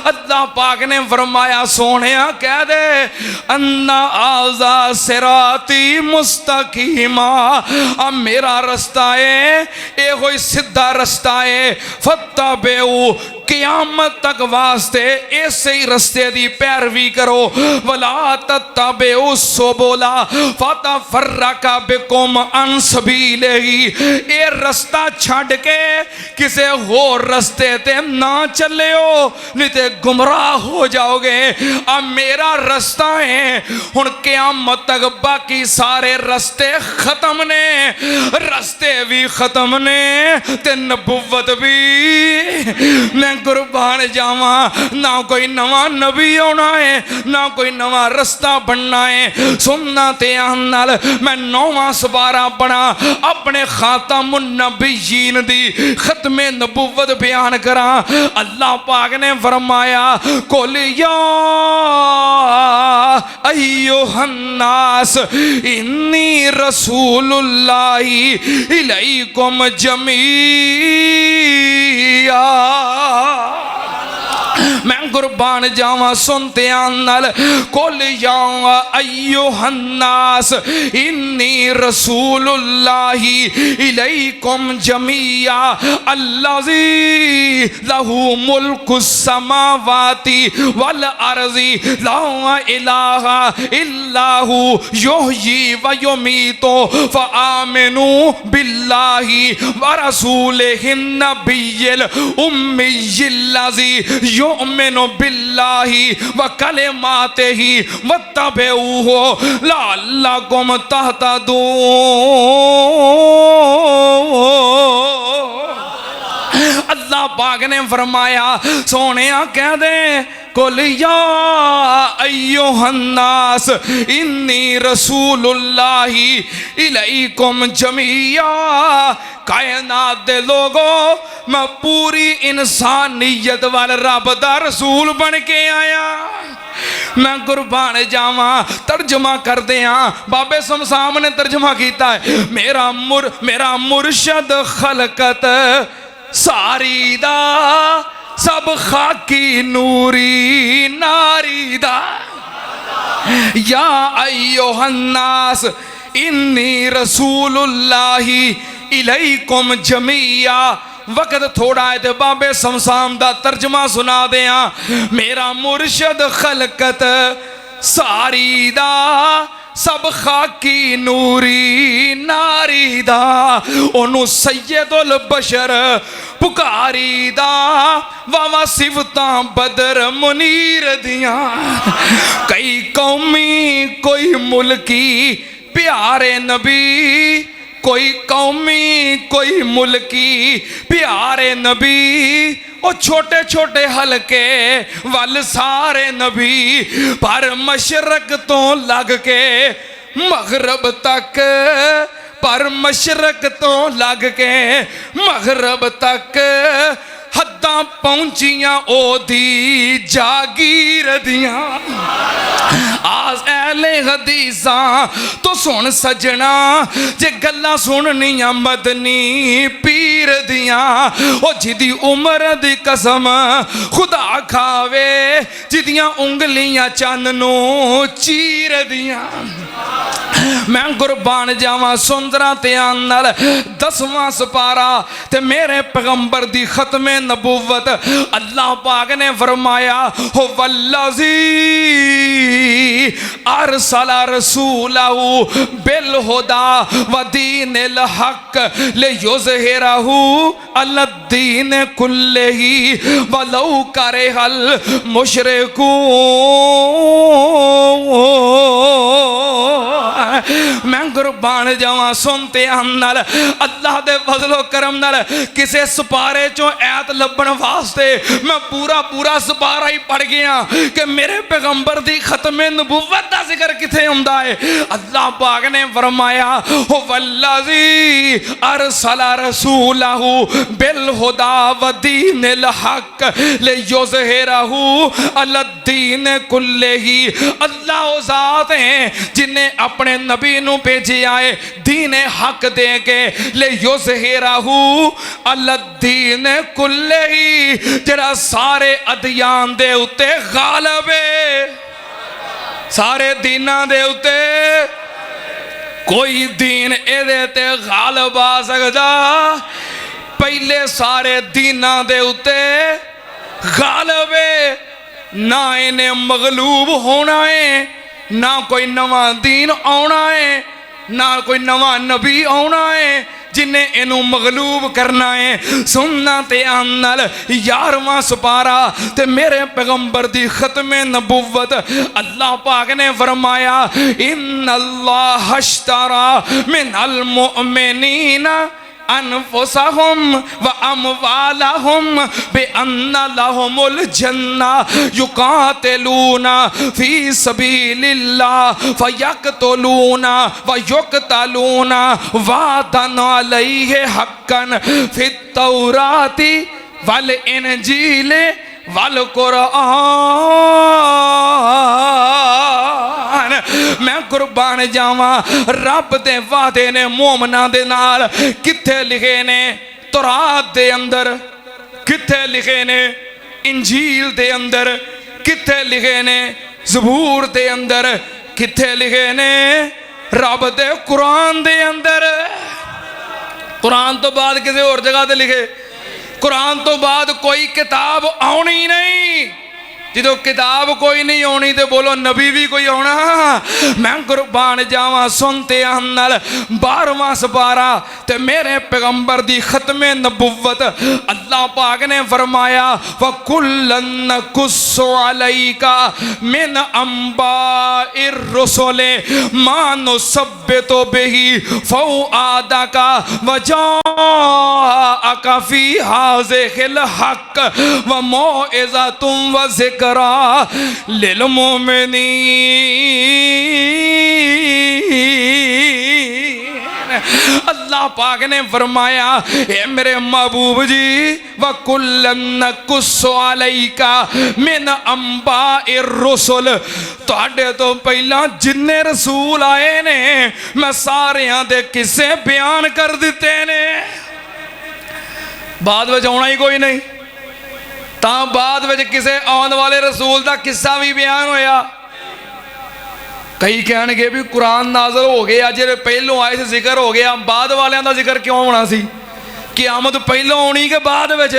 Speaker 1: اللہ پاک نے فرمایا سونیا کہہ دے اَنَّ هَذَا صراطی مستقیما، اب میرا رستہ ہے، اے ہوئی سدھا رستہ ہے. فَاتَّبِعُوا، قیامت تک واسطے ایسے ہی رستے دی پیروی کرو. وَلَا تَتَّبِعُوا السُّبُلَ فَتَفَرَّقَ بِكُمْ عَنْ سَبِيلِهِ، اے رستہ چھڑ کے کسے ہور رستے تے نہ چلے ہو نہیں تے گمراہ ہو جاؤ گے. اب میرا رستہ ہے، ہن قیامت تک باقی سارے رستے ختم نے، رستے بھی ختم نے تے نبوت بھی. میں قربان جاواں، نہ کوئی نواں نبی ہونا ہے نہ کوئی نواں رستہ بننا ہے. سننا تے نال میں 9واں سپارہ پڑھا اپنے خاتم النبیین دی ختم نبوت بیان کرا. اللہ پاک نے فرمایا قُلْ يَا أَيُّهَا النَّاسُ إِنِّي رَسُولُ اللَّهِ إِلَيْكُمْ جَمِيعًا. میں قربان جاواں سنتے آنال قُلْ يَا أَيُّهَا النَّاسُ إِنِّي رَسُولُ اللَّهِ إِلَيْكُمْ جَمِيعًا الَّذِي لَهُ مُلْكُ السَّمَاوَاتِ وَالْأَرْضِ لَا إِلَٰهَ إِلَّا هُوَ يُحْيِي وَيُمِيتُ فَآمِنُوا بِاللَّهِ وَرَسُولِهِ النَّبِيِّ الْأُمِّيِّ الَّذِي يُؤْمِنُ بِاللَّهِ وَكَلِمَاتِهِ وَاتَّبِعُوهُ لَعَلَّكُمْ تَهْتَدُونَ. اللہ پاک نے فرمایا سونیا کہہ دے قُلْ يَا أَيُّهَا النَّاسُ إِنِّي رَسُولُ اللَّهِ إِلَيْكُمْ جَمِيعًا. کائنات دے لوگو میں پوری انسانیت وال رب دا رسول بن کے آیا. میں قربان جاواں ترجمہ کر دیاں بابے سمسام نے ترجمہ کیتا ہے میرا مرشد خلقت ساری دا سب خاکی نوری ناری دا. یا ایوہ الناس انی رسول اللہ الیکم جمیعا. وقت تھوڑا ہے تے بابے سمسام دا ترجمہ سنا دیاں. میرا مرشد خلقت ساری دا سب خاکی نوری ناری دا، انہوں سید البشر پکاری دا، واوا صفتاں بدر منیر دیاں. کئی قومی کوئی ملکی پیارے نبی، کوئی قومی کوئی ملکی پیارے نبی، او چھوٹے چھوٹے حلقے وال سارے نبی. پر مشرق تو لگ کے مغرب تک، پر مشرق تو لگ کے مغرب تک حداں پہنچیاں او دی جاگیر دیاں. آج اہل حدیثاں تو سن سجنا جے گلہ سننیاں مدنی پیر دیاں. او جدی عمر دی قسم خدا کھاوے، جدیاں انگلیاں چاننوں چیر دیاں. میں قربان جاواں سندراں تیان نال 10واں سپارہ تے میرے پیغمبر دی ختم نبوت اللہ پاک نے فرمایا ہو والذی ارسل رسولہ بالہدی ودین الحق لیظہرہ علی الدین کلہ ولو کرہ المشرکون میں قربان جاواں سنتے نال اللہ دے فضل و کرم نال کسے سپارے چوں ایت لبن واسطے میں پورا سپارہ ہی پڑھ گیا کہ میرے پیغمبر دی ختم نبوت دا ذکر کتھے ہوندا ہے اللہ پاک نے فرمایا والذی ارسل رسولہ بالہدی ودین الحق لیظہرہ علی الدین کلہ اللہ وہ ذات ہیں جن نے اپنے نبی نو بھیجے آئے دین حق دے کے لیظہرہ علی الدین کلہ جڑا سارے ادیان دے اتے غالب ہے سارے دیناں دے اتے کوئی دین اے دے تے غالب آ سکتا پہلے سارے دیناں دے اتے غالب ہے نہ انہیں مغلوب ہونا ہے نہ کوئی نواں دین آنا ہے نہ کوئی نواں نبی آنا ہے جنہیں انہوں مغلوب کرنا ہے سننا تے آنال 11واں سپارہ تے میرے پیغمبر دی ختم نبوت اللہ پاک نے فرمایا ان اللہ اشترى من المؤمنین انفسهم واموالهم بان لهم الجنہ یقاتلون فی سبیل اللہ فیقتلون ویقتلون وعدا علیہ حقا فی التوراۃ والانجیل والقرآن میں قربان جاواں رب دے وعدے نے مومناں دے نال کتھے لکھے نے تورات دے اندر کتھے لکھے نے انجیل دے اندر کتھے لکھے نے زبور دے اندر کتھے لکھے نے رب دے قرآن دے اندر قرآن تو بعد کسی اور جگہ دے لکھے قرآن تو بعد کوئی کتاب آنی نہیں جدو کتاب کوئی نہیں ہونی تے بولو نبی بھی کوئی ہونا میں قربان جاواں سنتے آنال 12واں سپارہ تے میرے پیغمبر دی ختم نبوت اللہ پاک نے فرمایا وَكُلًّا نَقُصُّ عَلَيْكَ مِنْ أَنْبَاءِ الرُّسُلِ مَا نُثَبِّتُ بِهِ فُؤَادَكَ وَجَاءَكَ فِي هَٰذِهِ الْحَقِّ وَمَوْعِظَةٌ وَذِكْرٌ للمؤمنین اللہ پاک نے فرمایا اے میرے محبوب جی وَكُلًّا نَقُصُّ عَلَيْكَ مِنْ أَنْبَاءِ الرُّسُلِ تہاڈے تو پہلا جننے رسول آئے نے میں ساریاں دے قصے بیان کر دیتے نے بعد وچ آنا ہی کوئی نہیں تاں بعد وچ کسے آن والے رسول دا قصہ بھی بیان ہویا کئی کہنے گے بھی قرآن نازل ہو گیا جے پہلوں آئے سے ذکر ہو گیا بعد والیاں دا ذکر کیوں ہونا سی قیامت پہلوں ہونی کے بعد وچ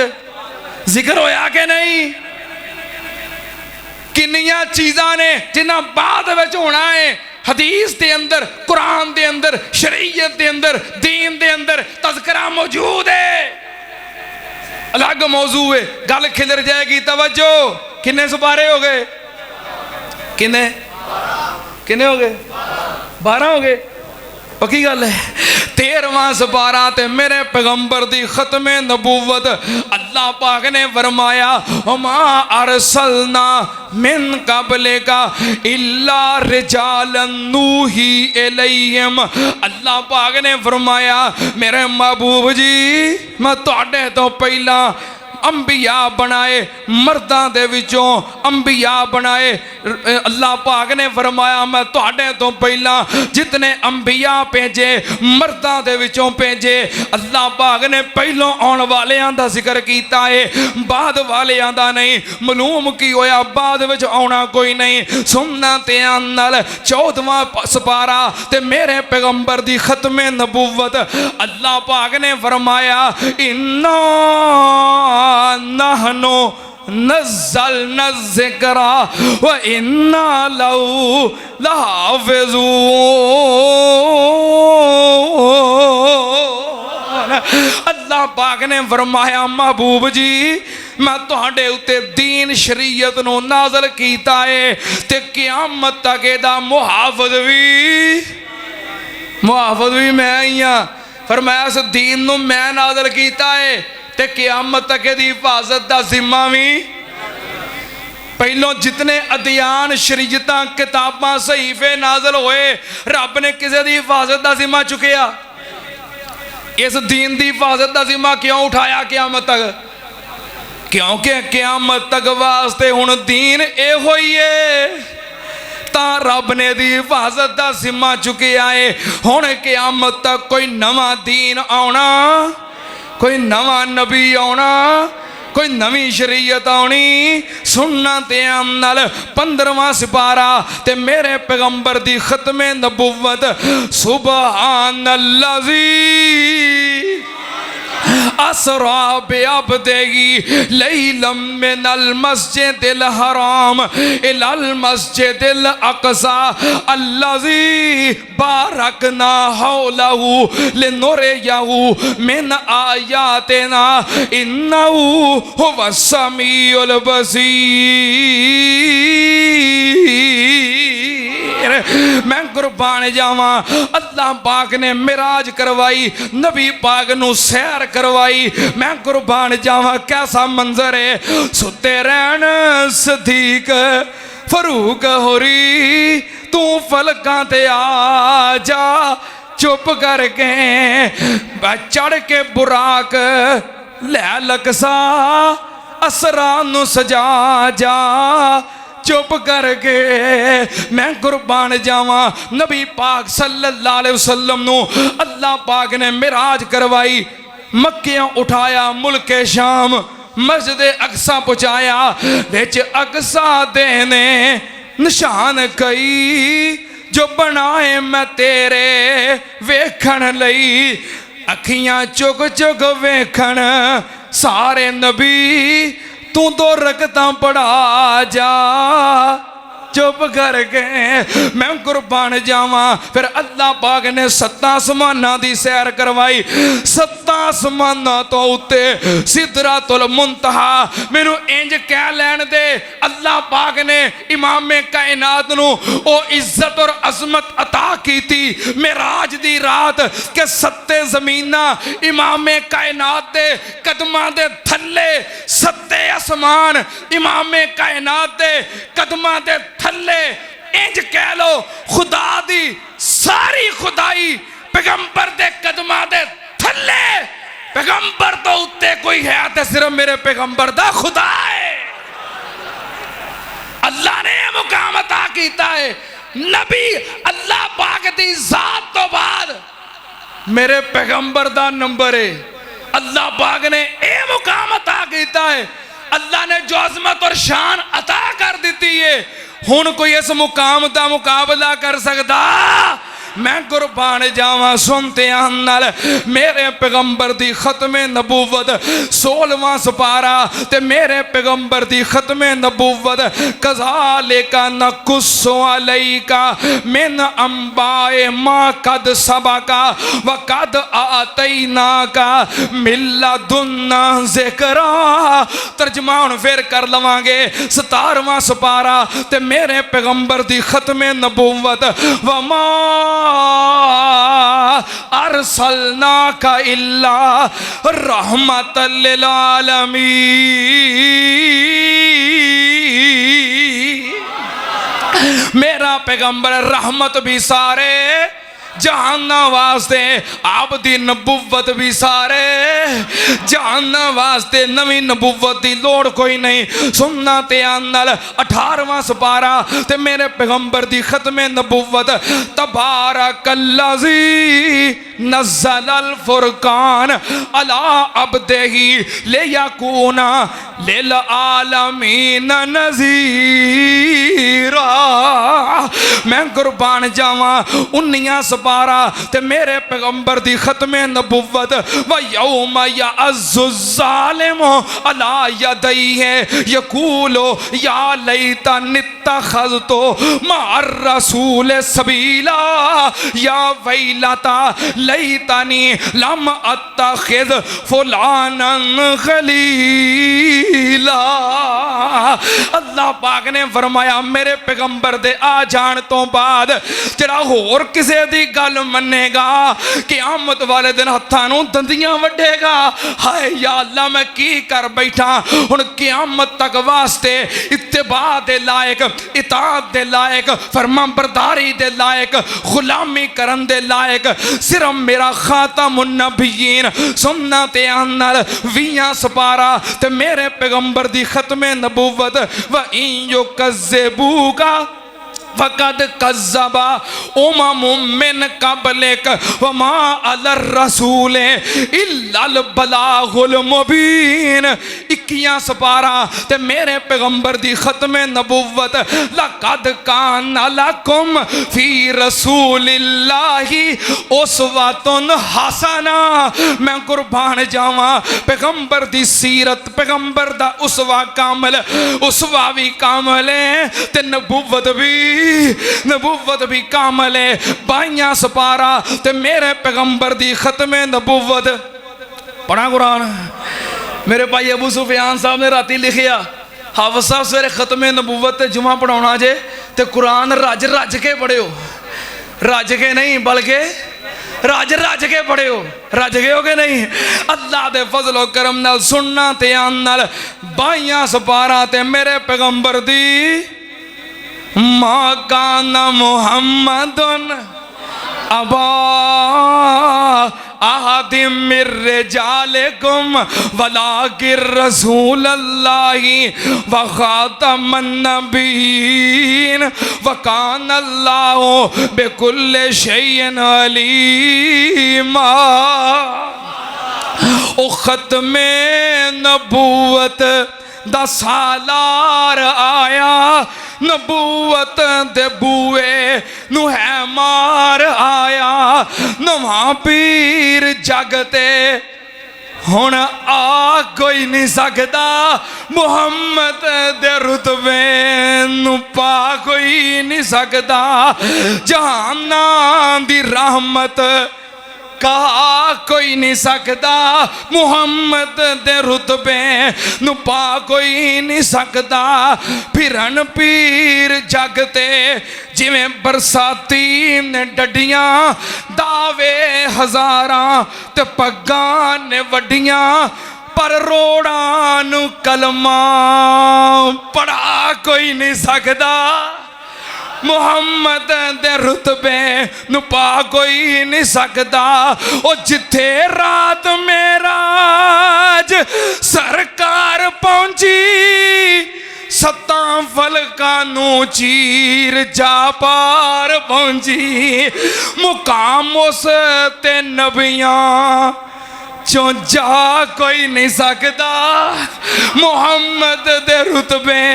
Speaker 1: ذکر ہویا کہ نہیں کنیاں چیزاں نے جنہاں بعد وچ ہونا ہے حدیث دے اندر قرآن دے اندر شریعت دے اندر دین دے اندر تذکرہ موجود ہے الگ موضوع ہے گل کھلر جائے گی توجہ کنے سپارے ہو گئے کنے ہو گئے 12 ہو گئے پکی گل ہے 13واں سپارہ تے میرے پیغمبر دی ختم نبوت اللہ پاک نے فرمایا وما ارسلنا من قبلک الا رجالا نوحی الیہم اللہ پاک نے فرمایا میرے محبوب جی میں تہاڈے تو پہلا انبیاء بنائے مرداں دے وچوں انبیاء بنائے اللہ پاک نے فرمایا میں تہاڈے تو پہلا جتنے انبیاء بھیجے مرداں دے وچوں بھیجے اللہ پاک نے پہلوں آن والیاں دا ذکر کیتا ہے بعد والیاں دا نہیں معلوم کی ہویا بعد وچ آنا کوئی نہیں سننا تے نال 14واں سپارہ تے میرے پیغمبر دی ختم نبوت اللہ پاک نے فرمایا اِنَّا نَحْنُ نزلنا الذکر وَإِنَّا لَهُ لَحَافِظُونَ اللہ پاک نے فرمایا محبوب جی میں تہاڈے اُتے دین شریعت نو نازل کیتا ہے تے قیامت تک دا محافظ بھی میں ہی ہاں فرمایا اس دین نو میں نازل کیتا ہے تے قیامت تک دی حفاظت دا ذمہ بھی پہلوں جتنے ادیان شریعتاں کتاباں صحیفے نازل ہوئے رب نے کسے دی حفاظت دا ذمہ چکیا اس دین دی حفاظت دا ذمہ کیوں اٹھایا قیامت تک کیونکہ قیامت تک واسطے ہن دین اے ہوئی ہے تا رب نے دی حفاظت دا ذمہ چکیا ہے ہن قیامت تک کوئی نواں دین آنا کوئی نواں نبی آنا کوئی نوی شریعت آنی سننا تے نال 15واں سپارہ تے میرے پیغمبر دی ختم نبوت سبحان اللذی اسرا بعبدہ لیلا من المسجد الحرام الى المسجد الاقصى الذي باركنا حوله لنريه من آياتنا انه هو السميع البصير میں قربان جاواں اللہ پاک نے معراج کروائی نبی پاک نو سیر کروائی میں قربان جاواں کیسا منظر ہے ستے رہن صدیق فاروق ہوری تو فلکاں تے آ جا چپ کر کے چڑھ کے براق لے لکسا اسران نو سجا جا چپ کر کے میں قربان جاواں نبی پاک صلی اللہ علیہ وسلم نو اللہ پاک نے معراج کروائی مکیاں اٹھایا ملک شام مسجد اقصی پہنچایا وچ اقصی دینے نشان کئی جو بنائے میں تیرے ویکھن لئی اکھیاں چک چک ویکھن سارے نبی تو دو رکعتاں پڑھا جا چپ کر کے میں قربان جاواں پھر اللہ پاک نے 7 آسماناں دی سیر کروائی 7 آسماناں تو اُتے سدرۃ المنتہا مینوں انج کہہ لین دے اللہ پاک نے امام کائنات نو او عزت اور عظمت عطا کیتی معراج دی رات کہ 7 زمیناں امام کائنات دے قدماں دے تھلے 7 آسمان امام کائنات دے قدماں دے تھلے انج کہہ لو خدا دی ساری خدائی پیغمبر دے قدماں دے تھلے پیغمبر تو اتے کوئی ہے تے صرف میرے پیغمبر دا خدا ہے اللہ نے مقام عطا کیتا ہے نبی اللہ پاک دی ذات تو بعد میرے پیغمبر دا نمبر ہے اللہ پاک نے اے مقام عطا کیتا ہے اللہ نے جو عظمت اور شان عطا کر دیتی ہے ہن کوئی اس مقام دا مقابلہ کر سکتا میں قربان جاواں سنتے نال میرے پیغمبر دی ختم نبوت 16واں سپارہ تے میرے پیغمبر دی ختم نبوت کذالک نقص علیک من انباء ما قد سبق وقد آتیناک من لدنا ذکرا ترجمہ ہن پھر کر لواں گے 17واں سپارہ تے میرے پیغمبر دی ختم نبوت وما ارسلناک الا رحمت للعالمین میرا پیغمبر رحمت بھی سارے جہاں واسطے آپ دی نبوت بھی سارے جاننا واسطے نویں نبوت دی لوڑ کوئی نہیں. سننا تے آنال 18واں سپارہ تے میرے پیغمبر دی ختم نبوت. تبارک اللذی نزل الفرقان علی عبدہ لیکون للعالمین نذیرا. میں قربان جاواں 19 سپارہ تے میرے پیغمبر دی ختم نبوت. وَيَوْمَ يَعَزُّ الظَّالِمُ عَلَى يَدَيْهِ يَقُولُ يَا لَيْتَنِي اتَّخَذْتُ مَعَ الرَّسُولِ سَبِيلًا يَا وَيْلَتَى لَيْتَنِي لَمْ أَتَّخِذْ فُلَانًا خَلِيلًا. اللہ پاک نے فرمایا میرے پیغمبر دے آ جان تو بعد جڑا ہور کسے دی گل منے گا قیامت والے دن ہتھاں نوں دندیاں وڈے گا. ہائے یا اللہ میں کی کر بیٹھا. ہن قیامت تک واسطے اتباع دے لائق، اطاعت دے لائق، فرمان برداری دے لائق، غلامی کرن دے لائق صرف میرا خاتم النبیین سننا تے آنال 20 سپارہ تے میرے پیغمبر دی ختم نبوت. وَإِن يُكَذِّبُوكَ فقد کذب امم من قبلک وما علی الرسول الا البلاغ المبین. 21 سپارہ تے میرے پیغمبر دی ختم نبوت. لقد کان لکم فی رسول اللہ اسوۃ حسنہ. میں قربان جاواں پیغمبر دی سیرت، پیغمبر دا اسوہ کامل، اسوہ بھی کامل ہے تے نبوت بھی کامل ہے. 22 سپارہ تے میرے پیغمبر دی ختم نبوت. پڑھا قرآن. میرے بھائی ابو سفیان صاحب نے راتی لکھیا حافظ صاحب سویرے ختم نبوت تے جمعہ پڑھاؤنا جے تے قرآن رج رج کے پڑھے ہو. رج کے نہیں بلکہ رج کے پڑھے ہو. رج گئے ہو کہ نہیں؟ اللہ دے فضل و کرم نال سننا تے آن نال 22 سپارہ تے میرے پیغمبر دی. ما کان محمد ابا احد من رجالکم ولکن رسول اللہ وخاتم النبیین وکان اللہ بکل شیء علیما. او ختم نبوت دا سالار آیا، نبوت دے بوئے نو ہے مار آیا. نواں پیر جگتے ہن آ کوئی نہیں سکتا، محمد دے رتبے نو پا کوئی نہیں سکتا. جہاناں دی رحمت کہا کوئی نہیں سکتا، محمد دے رتبے نو پا کوئی نہیں سکتا. پھرن پیر جگتے جویں برساتی نے ڈڈیاں، دعوے ہزاراں تے پگاں نے وڈیاں، پر روڑاں نو کلمہ پڑھا کوئی نہیں سکتا. محمد دے رتبے نو پا کوئی نہیں سکتا. او جتھے رات معراج سرکار پہنچی، 7 فلکاں نو چیر جا پار پہنچی. مقام اس تے نبیاں چون جا کوئی نہیں سکتا، محمد دے رتبے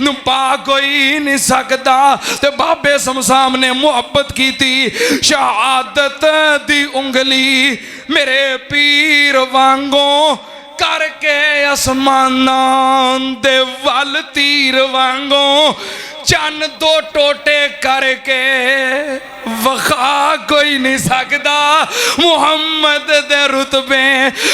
Speaker 1: نو پا کوئی نہیں سکتا. تے بابے سمسام نے محبت کی تھی، شہادت دی انگلی میرے پیر وانگوں کر کے اسمانان دے وال تیر وانگوں، چن 2 ٹوٹے کر کے وخا کوئی نہیں سکتا. محمد دے رتبے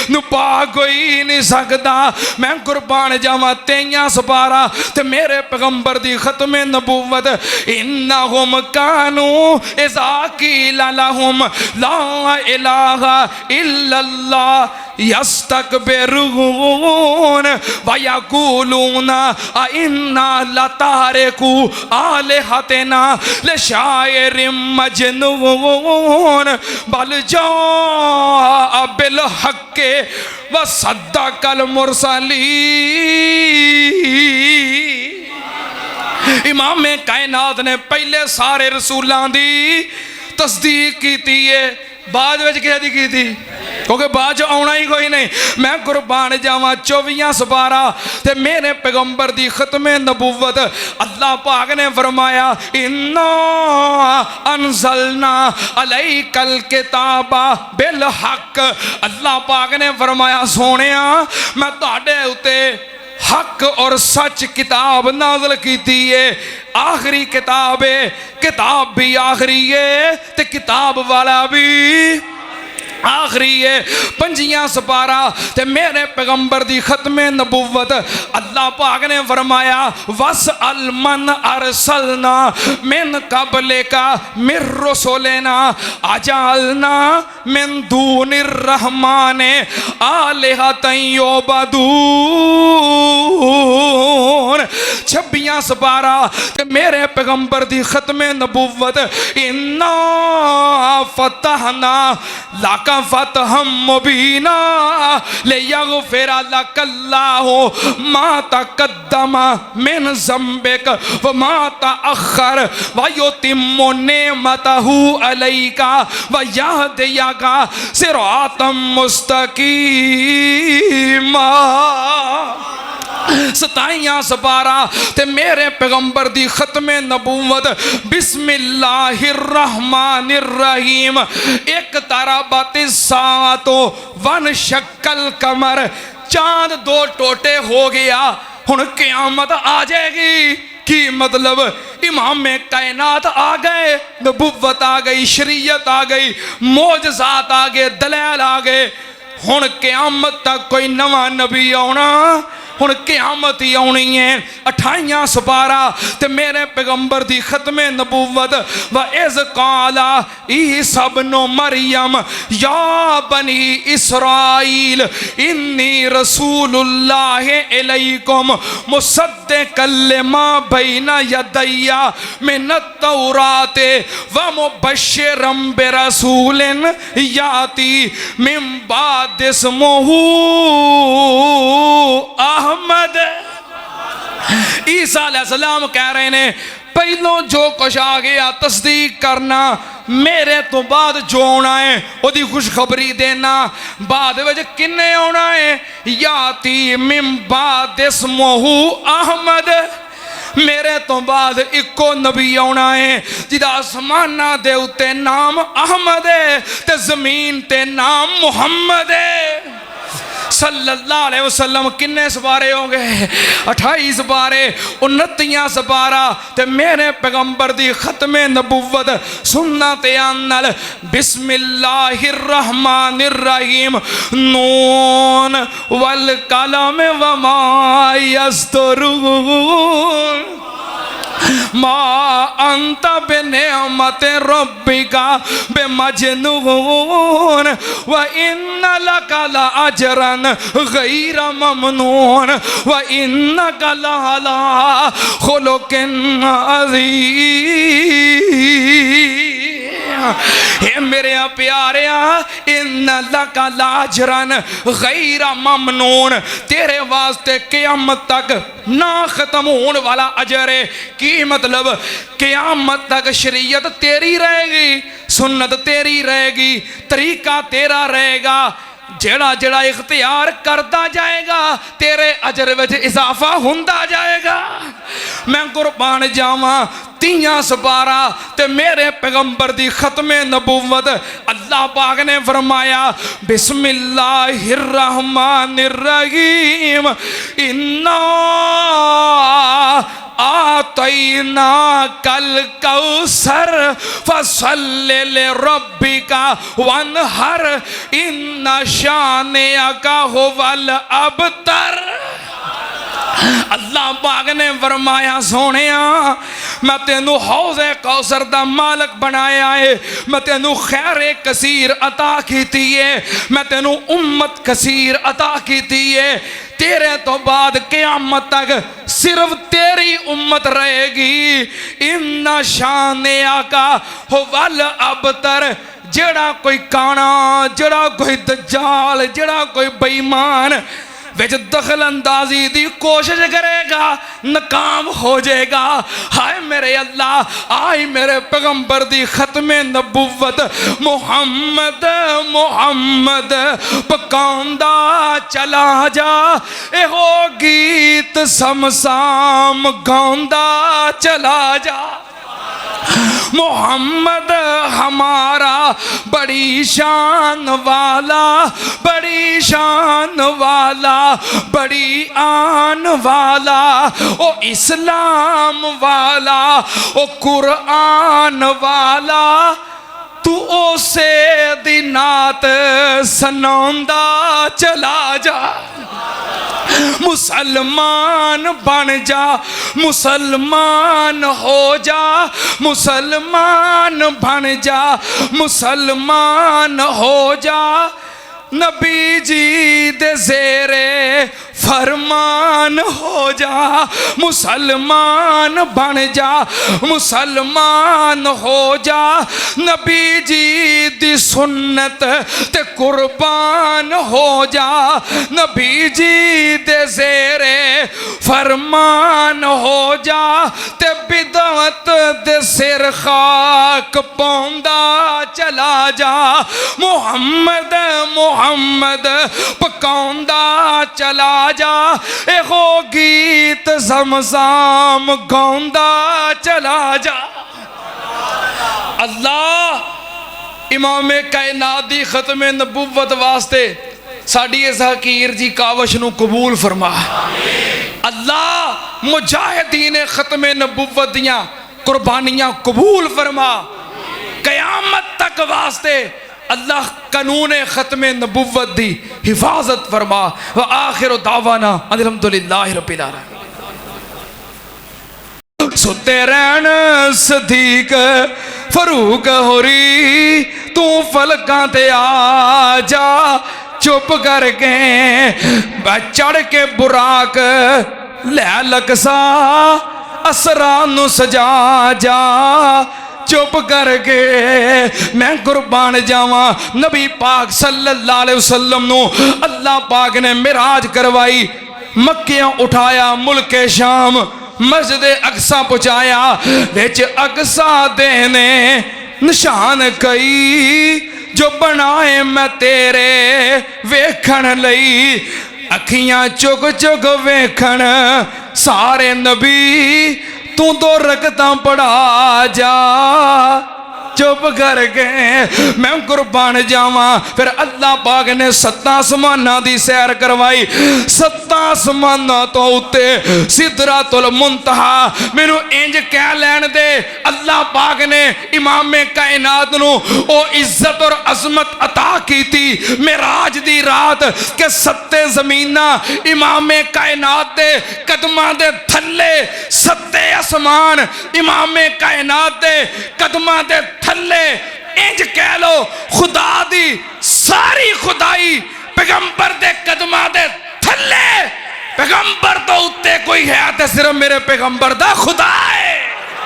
Speaker 1: نو پا کوئی نہیں سکتا. میں قربان جاواں 23 سپارہ تے میرے پیغمبر دی ختم نبوت. انہم کانوا اذا قیل لہم لا الہ الا اللہ یستکبرون ویقولون ائنا لتارکو آلہتنا لشاعر مجنون بل جاء بالحق وصدق المرسلین۔ امام کائنات نے پہلے سارے رسولان دی تصدیق کی تھی ہے، بعد وچ کہہ دی کی تھی کیونکہ بعد جو آنا ہی کوئی نہیں۔ میں قربان جاواں 24 سپارہ تے میرے پیغمبر دی ختم نبوت اللہ پاک نے فرمایا اِنَّا انزلنا علیک الکتاب بالحق۔ اللہ پاک نے فرمایا سونیا میں تہاڈے اُتے حق اور سچ کتاب نازل کیتی ہے، آخری کتاب ہے، کتاب بھی آخری ہے تے کتاب والا بھی آخری ہے۔ 5 سپارہ تے میرے پیغمبر دی ختم نبوت اللہ پاک نے فرمایا وَاسْأَلْ مَنْ أَرْسَلْنَا مِنْ قَبْلِكَ مِنْ رُسُلِنَا أَجَعَلْنَا مِنْ دُونِ الرَّحْمَنِ آلِهَةً يُعْبَدُونَ۔ 26 سپارہ تے میرے پیغمبر دی ختم نبوت اِنَّا فَتَحْنَا لَكَ فتحا مبینا لیغفر لک اللہ ما تقدم من ذنبک وما تأخر ویتم نعمتہ علیک ویہدیک صراطا مستقیما۔ 27 سپارہ تے میرے پیغمبر دی ختم نبوت بسم اللہ الرحمن الرحیم اقتربت الساعۃ وانشق القمر، چاند 2 ٹوٹے ہو گیا، ہن قیامت آ جائے گی۔ کی مطلب امام کائنات آ گئے، نبوت آ گئی، شریعت آ گئی، معجزات آ گئے، دلائل آ گئے، ہن قیامت تک کوئی نواں نبی آنا، ہن قیامت ہی آنی ہے۔ 28 سپارہ تے میرے پیغمبر دی ختم نبوت وَإِذْ قَالَ عِیسیٰ ابْنُ مَرْیَم یا بنی اسرائیل انی رسول اللہ الیکم مصدقا لما بین یدی من التوراۃ ومبشرا برسول یاتی من بعد اسمہ احمد۔ عیسیٰ علیہ السلام کہہ رہے ہیں پہلوں جو کچھ آ گیا تصدیق کرنا، میرے تو بعد جو آنا ہے وہ دی خوشخبری دینا۔ بعد وجہ کنے آنا ہے یاتی من بعد اسمہ احمد، میرے تو بعد ایکو نبی آنا ہے جدا آسمانہ دے اتے نام احمد ہے تے زمین تے نام محمد ہے صلی اللہ علیہ وسلم۔ کنے سپارے ہوں گے 28 سپارے۔ 29 سپارہ تے میرے پیغمبر دی ختم نبوت سنت انل بسم اللہ الرحمن الرحیم نون والقلم وما یسطرون ما انت بنعمت ربک بمجنون وان لک لاجرا غیر ممنون وانک لعلی خلق عظیم۔ اے میرے پیاریاں ان لک لاجرن غیر ممنون، تیرے واسطے قیامت تک نہ ختم ہونے والا اجر ہے۔ کی مطلب قیامت تک شریعت تیری رہے گی، سنت تیری رہے گی، طریقہ تیرا رہے گا، جڑا جڑا اختیار کرتا جائے گا تیرے اجر وچ اضافہ ہوندا جائے گا۔ میں قربان جاواں 30 سپارہ تے میرے پیغمبر دی ختم نبوت اللہ پاک نے فرمایا بسم اللہ الرحمن الرحیم انا آتیناک الکوثر فصل لربک وانحر ان شانئک هو الابتر۔ اللہ پاک نے فرمایا سونیا میں تینوں حوض کوثر دا مالک بنایا ہے، میں تینوں خیر کثیر عطا کیتی ہے، میں تینوں امت کثیر عطا کیتی ہے، تیرے تو بعد قیامت تک صرف تیری امت رہے گی۔ ان شان آقا ہوال ابتر، جڑا کوئی کانا، جڑا کوئی دجال، جڑا کوئی بیمان وچ دخل اندازی دی کوشش کرے گا ناکام ہو جائے گا۔ ہائے میرے اللہ، آئی میرے پیغمبر دی ختم نبوت محمد محمد پکاندہ چلا جا، اے ہو گیت سمسام گاندہ چلا جا۔ محمد ہمارا بڑی شان والا، بڑی شان والا، بڑی آن والا، او اسلام والا، او قرآن والا، تو او سے دنات سناندہ چلا جا۔ مسلمان بن جا، مسلمان ہو جا، مسلمان بن جا، مسلمان ہو جا، نبی جی دے زیرے فرمان ہو جا، مسلمان بن جا، مسلمان ہو جا، نبی جی دی سنت تے قربان ہو جا، نبی جی دے زیرے فرمان ہو جا، تے بدعت دے سر خاک پوندا چلا جا۔ محمد محمد پکاندہ چلا جا، اے ہو گیت زمزام گاندہ چلا جا۔ اللہ امام کائنات دی ختم نبوت واسطے ساڑی ذکیر جی کاوش نو قبول فرما۔ اللہ مجاہدین ختم نبوت دیاں قربانیاں قبول فرما۔ قیامت تک واسطے اللہ قانون ختم نبوت دی حفاظت فرما۔ وآخر دعوانا الحمدللہ رب العالمین۔ ستے رہن صدیق فاروق ہوری، تو فلکاں تے آ جا، چپ کر کے چڑھ کے براق لے لکسا، اسرانو سجا جا، چپ کر کے میں قربان جاواں۔ نبی پاک صلی اللہ علیہ وسلم نو اللہ پاک نے معراج کروائی، مکیاں اٹھایا، ملک شام مسجد اقصی پہنچایا، وچ اقصی دینے نشان کئی جو بنائے میں تیرے ویکھن لئی، اکھیاں چک چک ویکھن سارے نبی، تو دو رکعتاں پڑھا جا، چپ کر کے میں قربان جاواں۔ پھر اللہ پاک نے 7 آسماناں دی سیر کروائی، 7 آسماناں تو اتے سدرۃ المنتہا، مینوں انج کہہ لین دے اللہ پاک نے امام کائنات نو او عزت اور عظمت عطا کیتی معراج دی رات کہ 7 زمیناں امام کائنات دے قدماں دے تھلے، 7 آسمان امام کائنات دے قدماں دے تھلے، انج کہہ لو خدا دی ساری خدائی پیغمبر دے قدماں دے تھلے۔ پیغمبر تو اتے کوئی ہے تے صرف میرے پیغمبر دا خدا ہے۔